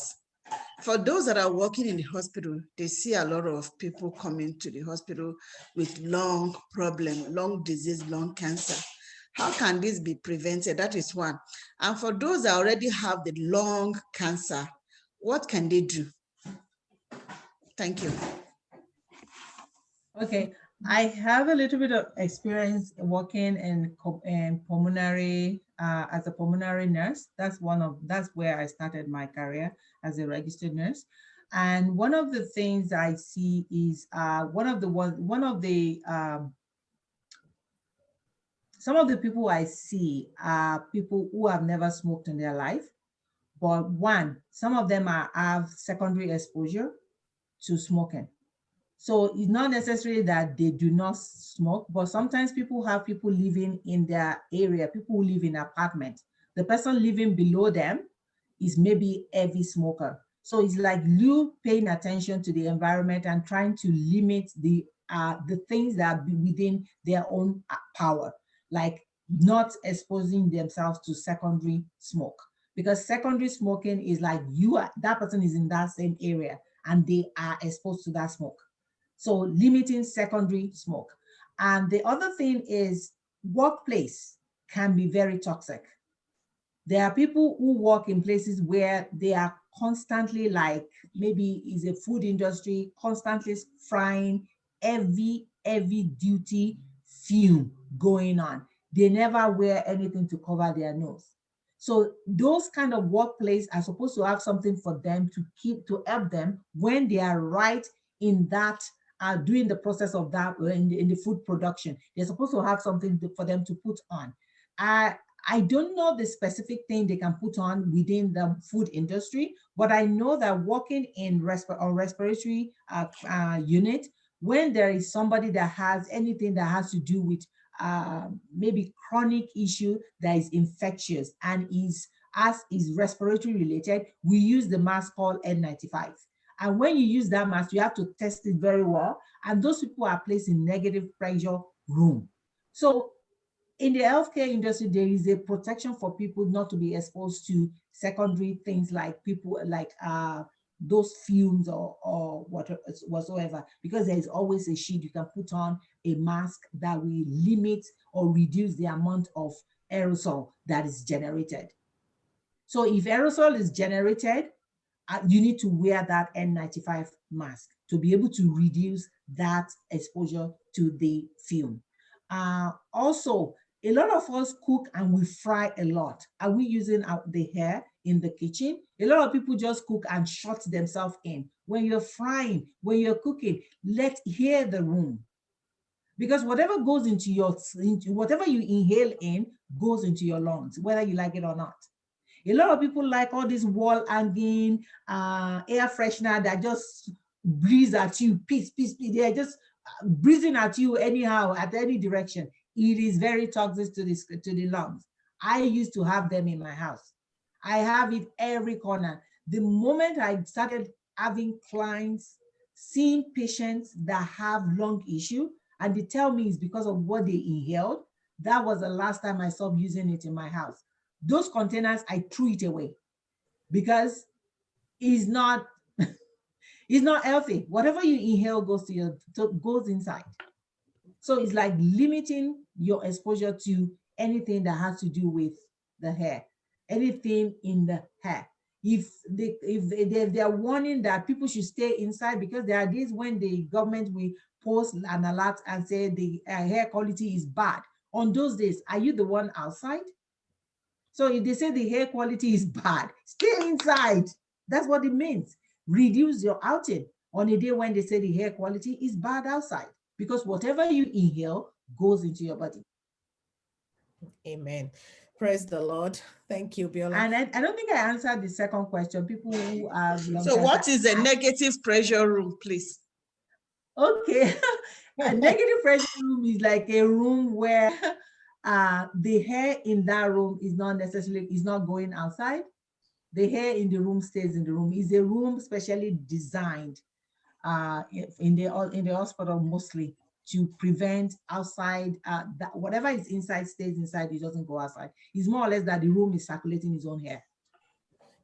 For those that are working in the hospital, they see a lot of people coming to the hospital with lung problem, lung disease, lung cancer. How can this be prevented? That is one. And for those that already have the lung cancer, what can they do? Thank you. Okay, I have a little bit of experience working in pulmonary, as a pulmonary nurse. That's where I started my career as a registered nurse. And one of the things I see is some of the people I see are people who have never smoked in their life, but some of them have secondary exposure to smoking. So it's not necessarily that they do not smoke, but sometimes people have people living in their area, people who live in apartments. The person living below them is maybe a heavy smoker. So it's like you paying attention to the environment and trying to limit the things that are within their own power, like not exposing themselves to secondary smoke. Because secondary smoking is like that person is in that same area and they are exposed to that smoke. So limiting secondary smoke. And the other thing is workplace can be very toxic. There are people who work in places where they are constantly, like maybe is a food industry, constantly frying heavy duty fume going on. They never wear anything to cover their nose. So those kind of workplace are supposed to have something for them to help them when they are right in that doing the process of that in the food production. They're supposed to have something for them to put on. I don't know the specific thing they can put on within the food industry, but I know that working in respiratory unit, when there is somebody that has anything that has to do with maybe chronic issue that is infectious and is respiratory related, we use the mask called N95. And when you use that mask, you have to test it very well. And those people are placed in negative pressure room. So in the healthcare industry, there is a protection for people not to be exposed to secondary things like those fumes or whatsoever, because there is always a sheet you can put on, a mask that will limit or reduce the amount of aerosol that is generated. So if aerosol is generated, you need to wear that N95 mask to be able to reduce that exposure to the fume. Also, a lot of us cook and we fry a lot. Are we using the hair in the kitchen? A lot of people just cook and shut themselves in. When you're frying, when you're cooking, let's hear the room. Because whatever goes whatever you inhale in goes into your lungs, whether you like it or not. A lot of people like all this wall hanging air freshener that just breathe at you, peace. They're just breathing at you anyhow, at any direction. It is very toxic to the lungs. I used to have them in my house. I have it every corner. The moment I started having clients, seeing patients that have lung issue, and they tell me it's because of what they inhaled, that was the last time I stopped using it in my house. Those containers, I threw it away because it's not healthy. Whatever you inhale goes inside. So it's like limiting your exposure to anything that has to do with the hair, anything in the hair. If they are warning that people should stay inside, because there are days when the government will post an alert and say the hair quality is bad. On those days, are you the one outside? So if they say the hair quality is bad, stay inside. That's what it means. reduce your outing on a day when they say the air quality is bad outside, because whatever you inhale goes into your body. Amen. Praise the Lord. Thank you, Biola. And I don't think I answered the second question. People who have lung So cancer. what is a negative pressure room, please? Okay. A negative pressure room is like a room where the air in that room is not going outside. The air in the room stays in the room. It's a room specially designed in the hospital mostly to prevent outside, that whatever is inside stays inside, it doesn't go outside. It's more or less that the room is circulating its own air.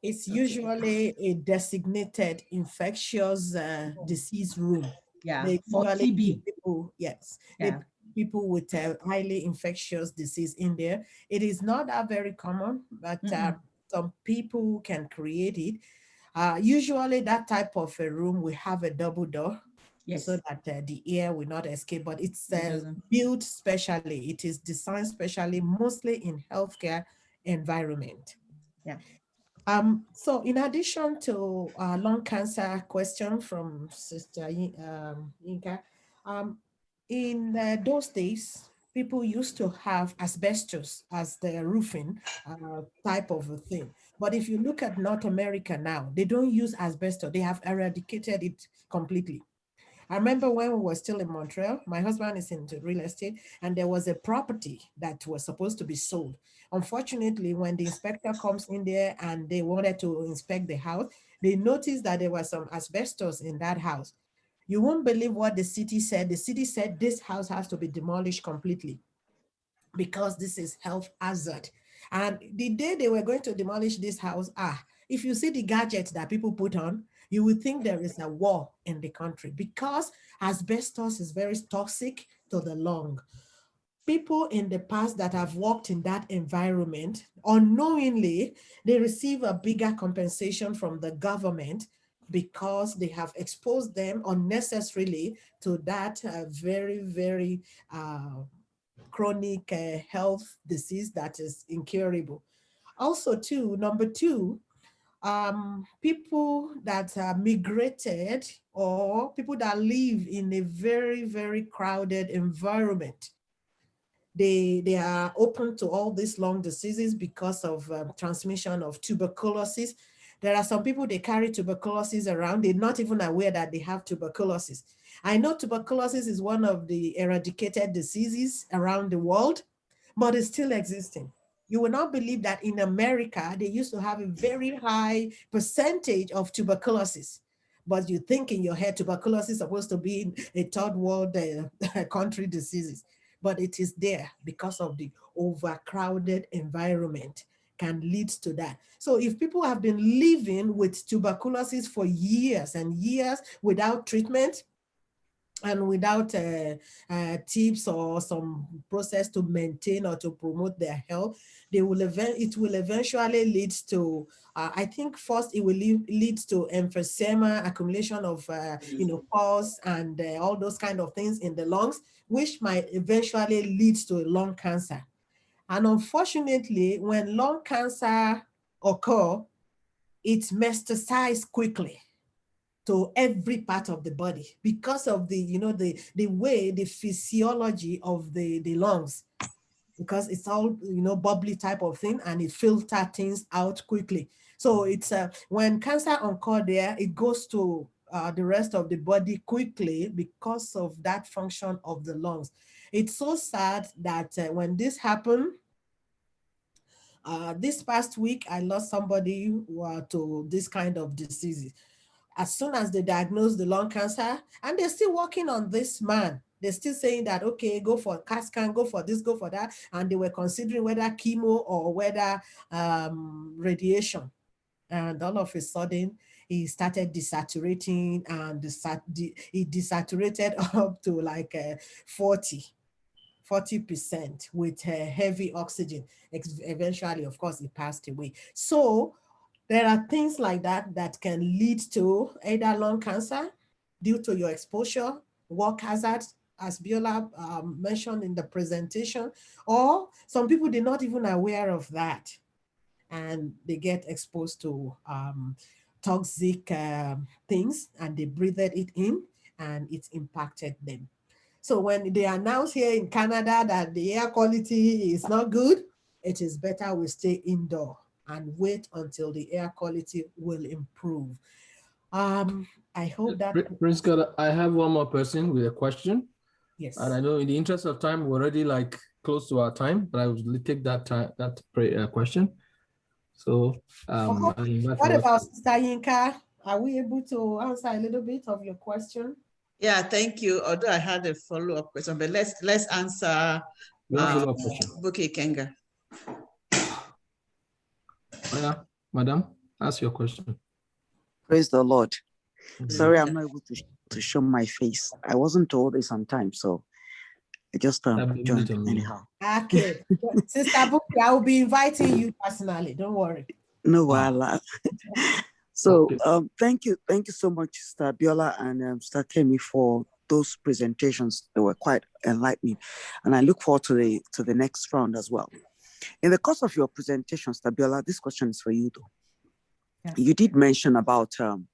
It's usually a designated infectious disease room. Yeah, They for usually TB. keep people, yes, they Yeah. put people with highly infectious disease in there. It is not that very common, but some people can create it. Usually that type of a room will have a double door. Yes. So that the air will not escape, but it's doesn't. built specially. It is designed specially, mostly in healthcare environment. Yeah. So in addition to lung cancer question from Sister Yinka, in those days, people used to have asbestos as the roofing type of a thing. But if you look at North America now, they don't use asbestos. They have eradicated it completely. I remember when we were still in Montreal, my husband is into real estate, and there was a property that was supposed to be sold. Unfortunately, when the inspector comes in there and they wanted to inspect the house, they noticed that there was some asbestos in that house. You won't believe what the city said. The city said this house has to be demolished completely because this is health hazard. And the day they were going to demolish this house, if you see the gadgets that people put on, you would think there is a war in the country because asbestos is very toxic to the lung. People in the past that have worked in that environment, unknowingly, they receive a bigger compensation from the government because they have exposed them unnecessarily to that very, very chronic health disease that is incurable. Also, too, number two, people that are migrated or people that live in a very, very crowded environment, they are open to all these lung diseases because of transmission of tuberculosis. There are some people, they carry tuberculosis around. They're not even aware that they have tuberculosis. I know tuberculosis is one of the eradicated diseases around the world, but it's still existing. You will not believe that in America, they used to have a very high percentage of tuberculosis. But you think in your head, tuberculosis is supposed to be a third world country diseases, but it is there because of the overcrowded environment can lead to that. So if people have been living with tuberculosis for years and years without treatment, and without tips or some process to maintain or to promote their health, it will eventually lead to, I think first it will lead to emphysema, accumulation of, pus and all those kind of things in the lungs, which might eventually lead to lung cancer. And unfortunately, when lung cancer occur, it metastasizes quickly to every part of the body because of the way, the physiology of the lungs, because it's all, bubbly type of thing and it filters things out quickly. So it's when cancer occurs there, it goes to the rest of the body quickly because of that function of the lungs. It's so sad that when this happened, this past week, I lost somebody to this kind of diseases. As soon as they diagnose the lung cancer, and they're still working on this man. They're still saying that, okay, go for CAT scan, go for this, go for that. And they were considering whether chemo or whether radiation. And all of a sudden, he started desaturating and he desaturated up to like 40% with heavy oxygen. Eventually, of course, he passed away. So there are things like that that can lead to either lung cancer due to your exposure, work hazard, as Biola mentioned in the presentation, or some people they're not even aware of that and they get exposed to toxic things, and they breathed it in, and it impacted them. So when they announce here in Canada that the air quality is not good, it is better we stay indoor and wait until the air quality will improve. I hope that. Prince God, I have one more person with a question. Yes. And I know in the interest of time, we're already like close to our time, but I will take that time, question. So What about Sister Yinka? Are we able to answer a little bit of your question? Yeah, thank you. Although I had a follow-up question, but let's answer Buki Kenga. Yeah, Madam, ask your question. Praise the Lord. Sorry, I'm not able to show my face. I wasn't told this on time, so I just joined anyhow. Okay. Sister Buki, I will be inviting you personally. Don't worry. No, so thank you so much, Sister Biola and Sister Kemi, for those presentations. They were quite enlightening, and I look forward to the next round as well. In the course of your presentation, Sister Biola, this question is for you though. Yeah. You did mention about some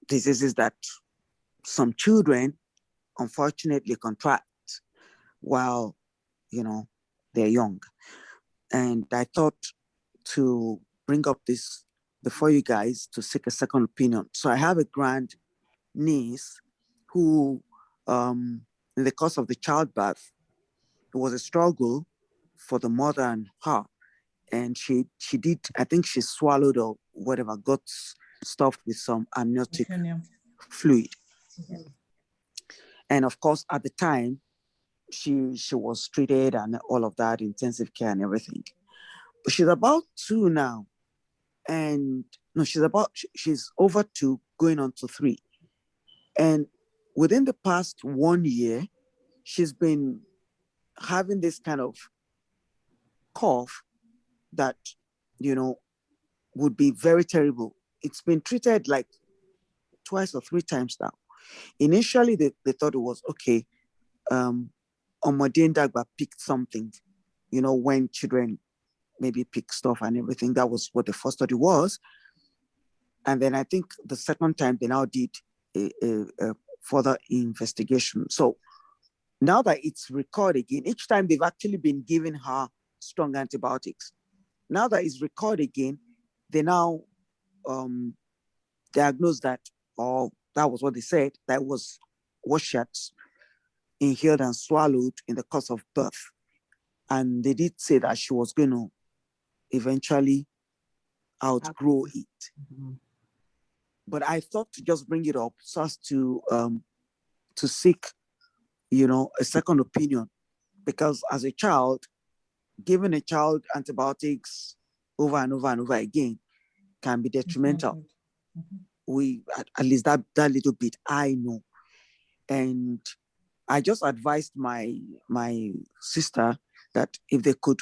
diseases that some children unfortunately contract while they're young, and I thought to bring up this before you guys to seek a second opinion. So I have a grand niece who, in the course of the childbirth, it was a struggle for the mother and her. And she did, I think she swallowed or whatever, got stuffed with some amniotic fluid. Okay. And of course, at the time, she was treated and all of that, intensive care and everything. But she's about 2 now. And no, she's over 2, going on to 3. And within the past 1 year, she's been having this kind of cough that, would be very terrible. It's been treated like 2 or 3 times now. Initially, they thought it was okay. Omadin Dagba picked something, when children maybe pick stuff and everything. That was what the first study was. And then I think the second time they now did a further investigation. So now that it's recorded again, each time they've actually been giving her strong antibiotics. Now that it's recorded again, they now diagnosed that, or that was what they said, that was what she had inhaled and swallowed in the course of birth. And they did say that she was going to eventually outgrow it. Mm-hmm. But I thought to just bring it up so as to seek, a second opinion, because as a child, giving a child antibiotics over and over and over again can be detrimental. Mm-hmm. At least that little bit I know, and I just advised my sister that if they could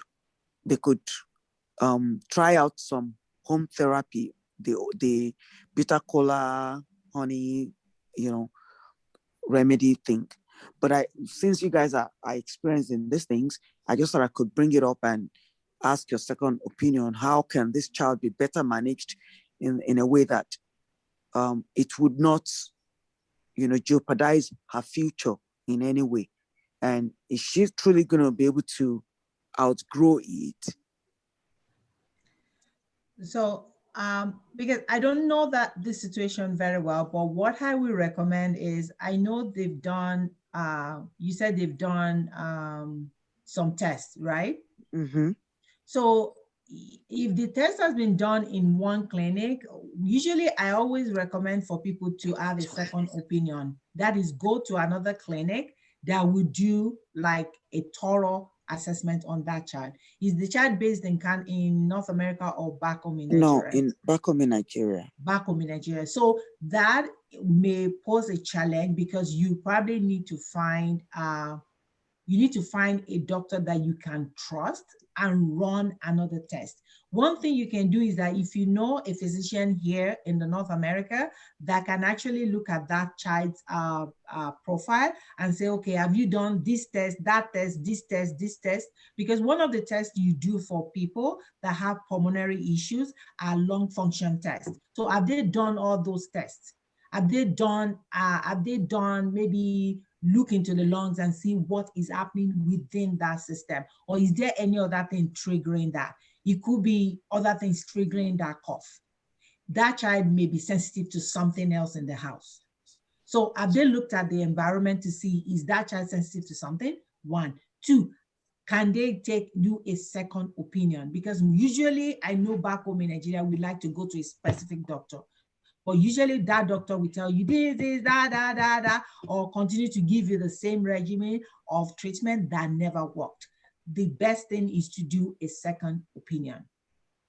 try out some home therapy, the bitter cola, honey, remedy thing. But since you guys are experienced in these things, I just thought I could bring it up and ask your second opinion. How can this child be better managed in a way that it would not, jeopardize her future in any way? And is she truly going to be able to outgrow it? So, because I don't know this situation very well, but what I will recommend is, I know they've done, you said they've done some tests, right? Mm-hmm. So if the test has been done in one clinic, usually I always recommend for people to have a second opinion. That is, go to another clinic that will do like a thorough assessment on that child. Is the child based in North America or back home in Nigeria? No, back home in Nigeria. Back home in Nigeria. So that may pose a challenge, because you probably need to find a doctor that you can trust and run another test. One thing you can do is that if you know a physician here in the North America that can actually look at that child's profile and say, okay, have you done this test, that test, this test, this test? Because one of the tests you do for people that have pulmonary issues are lung function tests. So have they done all those tests? Have they done maybe look into the lungs and see what is happening within that system? Or is there any other thing triggering that? It could be other things triggering that cough. That child may be sensitive to something else in the house. So have they looked at the environment to see, is that child sensitive to something? One. Two, can they do a second opinion? Because usually I know back home in Nigeria, we like to go to a specific doctor. But usually that doctor will tell you this, da, or continue to give you the same regimen of treatment that never worked. The best thing is to do a second opinion.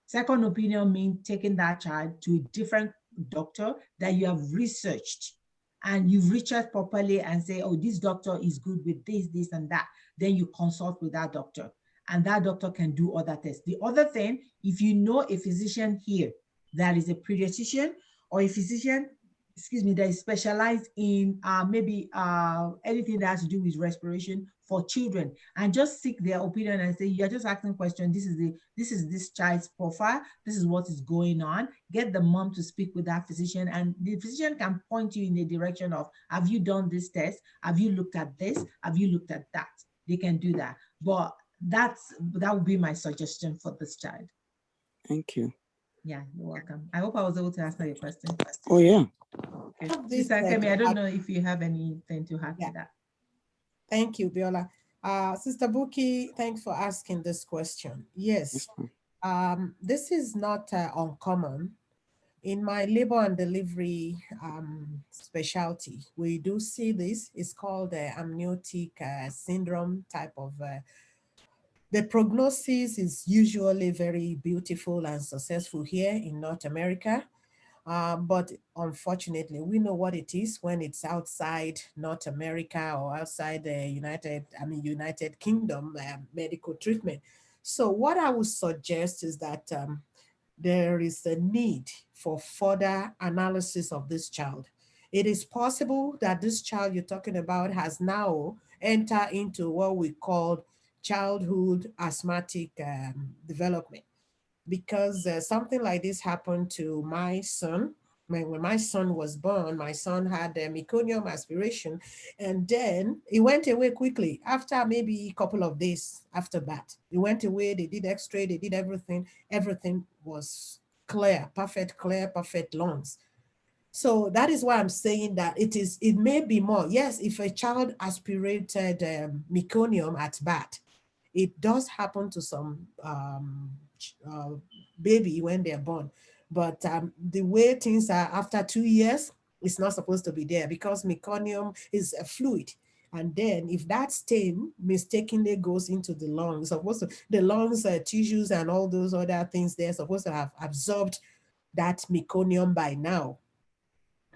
Second opinion means taking that child to a different doctor that you have researched and you've researched properly and say, oh, this doctor is good with this, this, and that. Then you consult with that doctor and that doctor can do other tests. The other thing, if you know a physician here that is a pediatrician or a physician, that is specialized in maybe anything that has to do with respiration for children, and just seek their opinion and say, you're just asking questions. This is this child's profile. This is what is going on. Get the mom to speak with that physician, and the physician can point you in the direction of, have you done this test? Have you looked at this? Have you looked at that? They can do that. But that would be my suggestion for this child. Thank you. Yeah, you're welcome. I hope I was able to answer your question. Oh, yeah. Okay. Sister Kemi, I don't know if you have anything to add to that. Thank you, Biola. Sister Buki, thanks for asking this question. Yes, this is not uncommon. In my labor and delivery specialty, we do see this. It's called the amniotic syndrome type of. The prognosis is usually very beautiful and successful here in North America. But unfortunately, we know what it is when it's outside North America or outside the United Kingdom medical treatment. So what I would suggest is that there is a need for further analysis of this child. It is possible that this child you're talking about has now entered into what we call childhood asthmatic development, because something like this happened to my son. When my son was born, my son had meconium aspiration, and then it went away quickly after maybe a couple of days after that. It went away, they did x-ray, they did everything. Everything was clear, perfect lungs. So that is why I'm saying that it may be more. Yes, if a child aspirated meconium at birth, it does happen to some baby when they're born. But the way things are after 2 years, it's not supposed to be there because meconium is a fluid. And then if that stain mistakenly goes into the lungs, the lungs, tissues, and all those other things, they're supposed to have absorbed that meconium by now.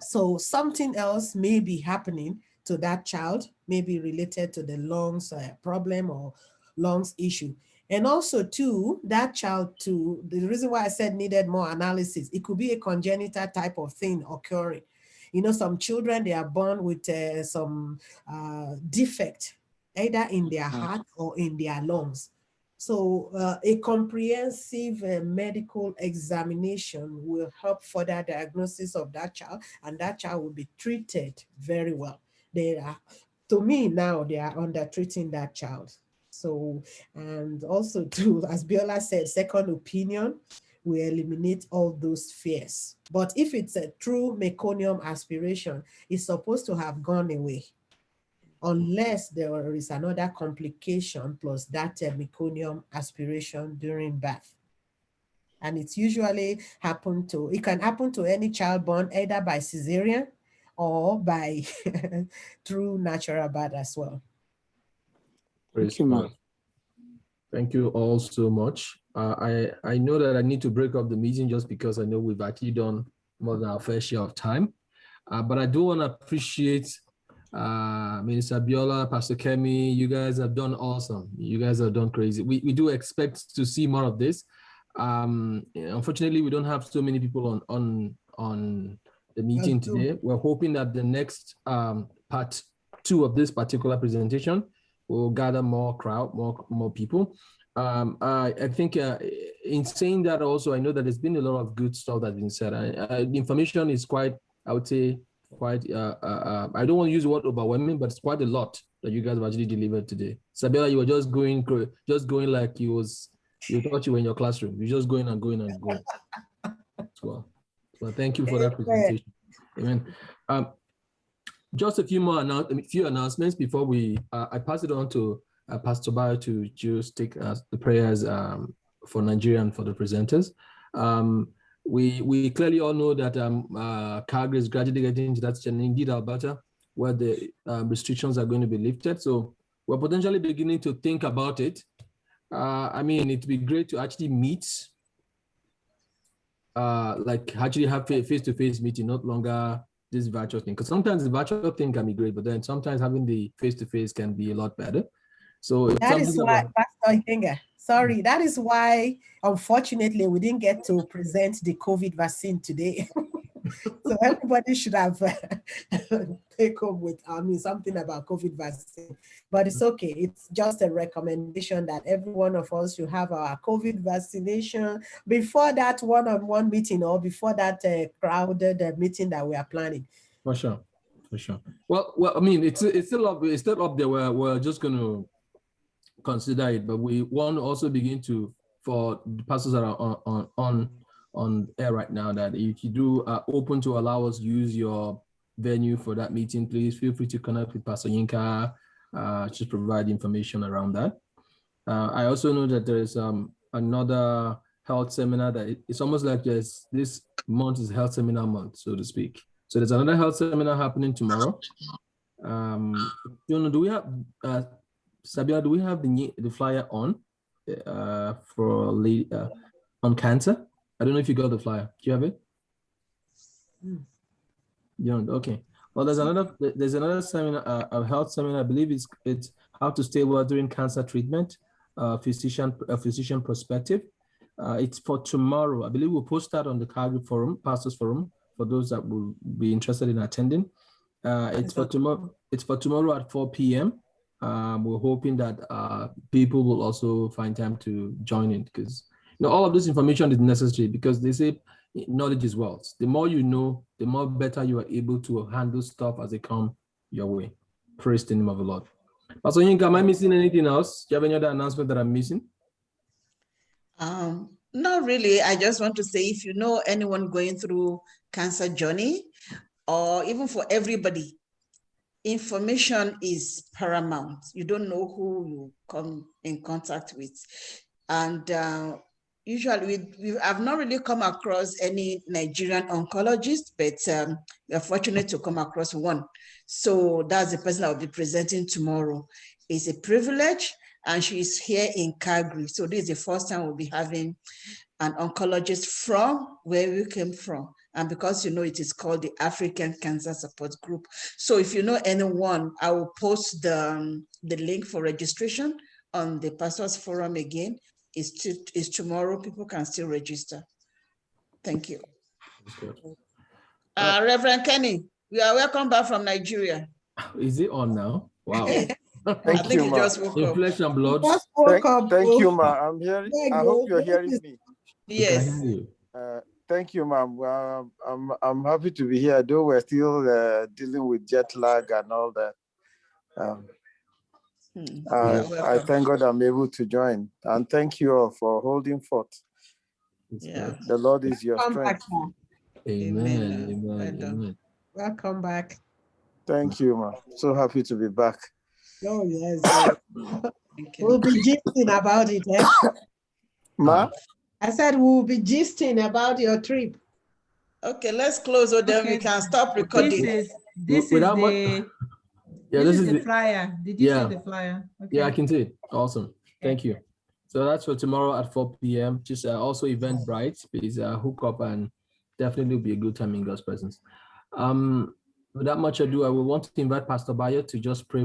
So something else may be happening to that child, maybe related to the lungs problem or lungs issue. And also too, that child too, the reason why I said needed more analysis, it could be a congenital type of thing occurring. You know, some children, they are born with some defect, either in their heart or in their lungs. So a comprehensive medical examination will help further diagnosis of that child, and that child will be treated very well. To me now, they are under treating that child. So, and also too, as Biola said, second opinion will eliminate all those fears. But if it's a true meconium aspiration, it's supposed to have gone away, unless there is another complication plus that meconium aspiration during birth. And it's usually it can happen to any child born either by cesarean or by through natural birth as well. Thank you, ma'am. Thank you all so much. I know that I need to break up the meeting just because I know we've actually done more than our fair share of time. But I do want to appreciate Minister Biola, Pastor Kemi, you guys have done awesome. You guys have done crazy. We do expect to see more of this. Unfortunately, we don't have so many people on the meeting today. We're hoping that the next part 2 of this particular presentation will gather more crowd, more people. I think in saying that also, I know that there's been a lot of good stuff that's been said. The information is quite, I would say, quite, I don't want to use the word overwhelming, but it's quite a lot that you guys have actually delivered today. Sabella, you were just going like you thought you were in your classroom. You're just going and going and going. Well, thank you for that presentation. Amen. Just a few announcements before I pass it on to Pastor Bayo to just take the prayers for Nigeria and for the presenters. We clearly all know that Calgary is gradually getting into that channel, indeed Alberta, where the restrictions are going to be lifted. So we're potentially beginning to think about it. I mean, it'd be great to actually meet, like actually have face-to-face meeting, not longer this virtual thing. Because sometimes the virtual thing can be great, but then sometimes having the face-to-face can be a lot better. So that is why, Pastor Ikenga, sorry, that is why, unfortunately, we didn't get to present the COVID vaccine today. So everybody should have take home with something about COVID vaccine. But it's okay. It's just a recommendation that every one of us should have our COVID vaccination before that one-on-one meeting or before that crowded meeting that we are planning. For sure. Well, I mean, it's still up there. We're just going to consider it, but we want to also begin to, for the pastors that are on air right now, that if you do open to allow us use your venue for that meeting, please feel free to connect with Pastor Yinka, just provide information around that. I also know that there is another health seminar that it's almost like this month is health seminar month, so to speak. So there's another health seminar happening tomorrow. Do we have Sabia, do we have the flyer on for on cancer? I don't know if you got the flyer. Do you have it? You don't. Okay. Well, there's another seminar, a health seminar. I believe it's how to stay well during cancer treatment, physician perspective. It's for tomorrow. I believe we'll post that on the Calgary Forum, Pastors Forum, for those that will be interested in attending. It's for tomorrow. It's for tomorrow at 4 p.m. We're hoping that people will also find time to join in, because all of this information is necessary, because they say knowledge is wealth. The more you know, the more better you are able to handle stuff as they come your way. Praise the name of the Lord. Pastor Yinka, am I missing anything else? Do you have any other announcement that I'm missing? Not really. I just want to say, if you know anyone going through cancer journey, or even for everybody, information is paramount. You don't know who you come in contact with. And usually I've not really come across any Nigerian oncologist, but we're fortunate to come across one. So that's the person I'll be presenting tomorrow. It's a privilege, and she's here in Calgary. So this is the first time we'll be having an oncologist from where we came from. And because it is called the African Cancer Support Group. So if you know anyone, I will post the link for registration on the Pastors Forum again. It's tomorrow. People can still register. Thank you. Reverend Kenny, you are welcome back from Nigeria. Is it on now? Wow. I think you just woke up. Flesh and blood. Thank you, ma. I'm hearing. I hope you're hearing me. Yes. Thank you, ma'am. I'm happy to be here, though we're still dealing with jet lag and all that. I thank God I'm able to join, and thank you all for holding forth. Yeah. The Lord is your strength. Amen. Amen. Welcome back. Thank you, ma'am. So happy to be back. Oh, yes. We'll be gisting about it, eh? Ma? I said we'll be gisting about your trip. Okay, let's close, or then we can stop recording. This is the flyer. Did you see the flyer? Okay. Yeah, I can see it. Awesome. Thank you. So that's for tomorrow at 4 p.m. Just also Eventbrite. Please hook up, and definitely will be a good time in God's presence. Without much ado, I will want to invite Pastor Bayo to just pray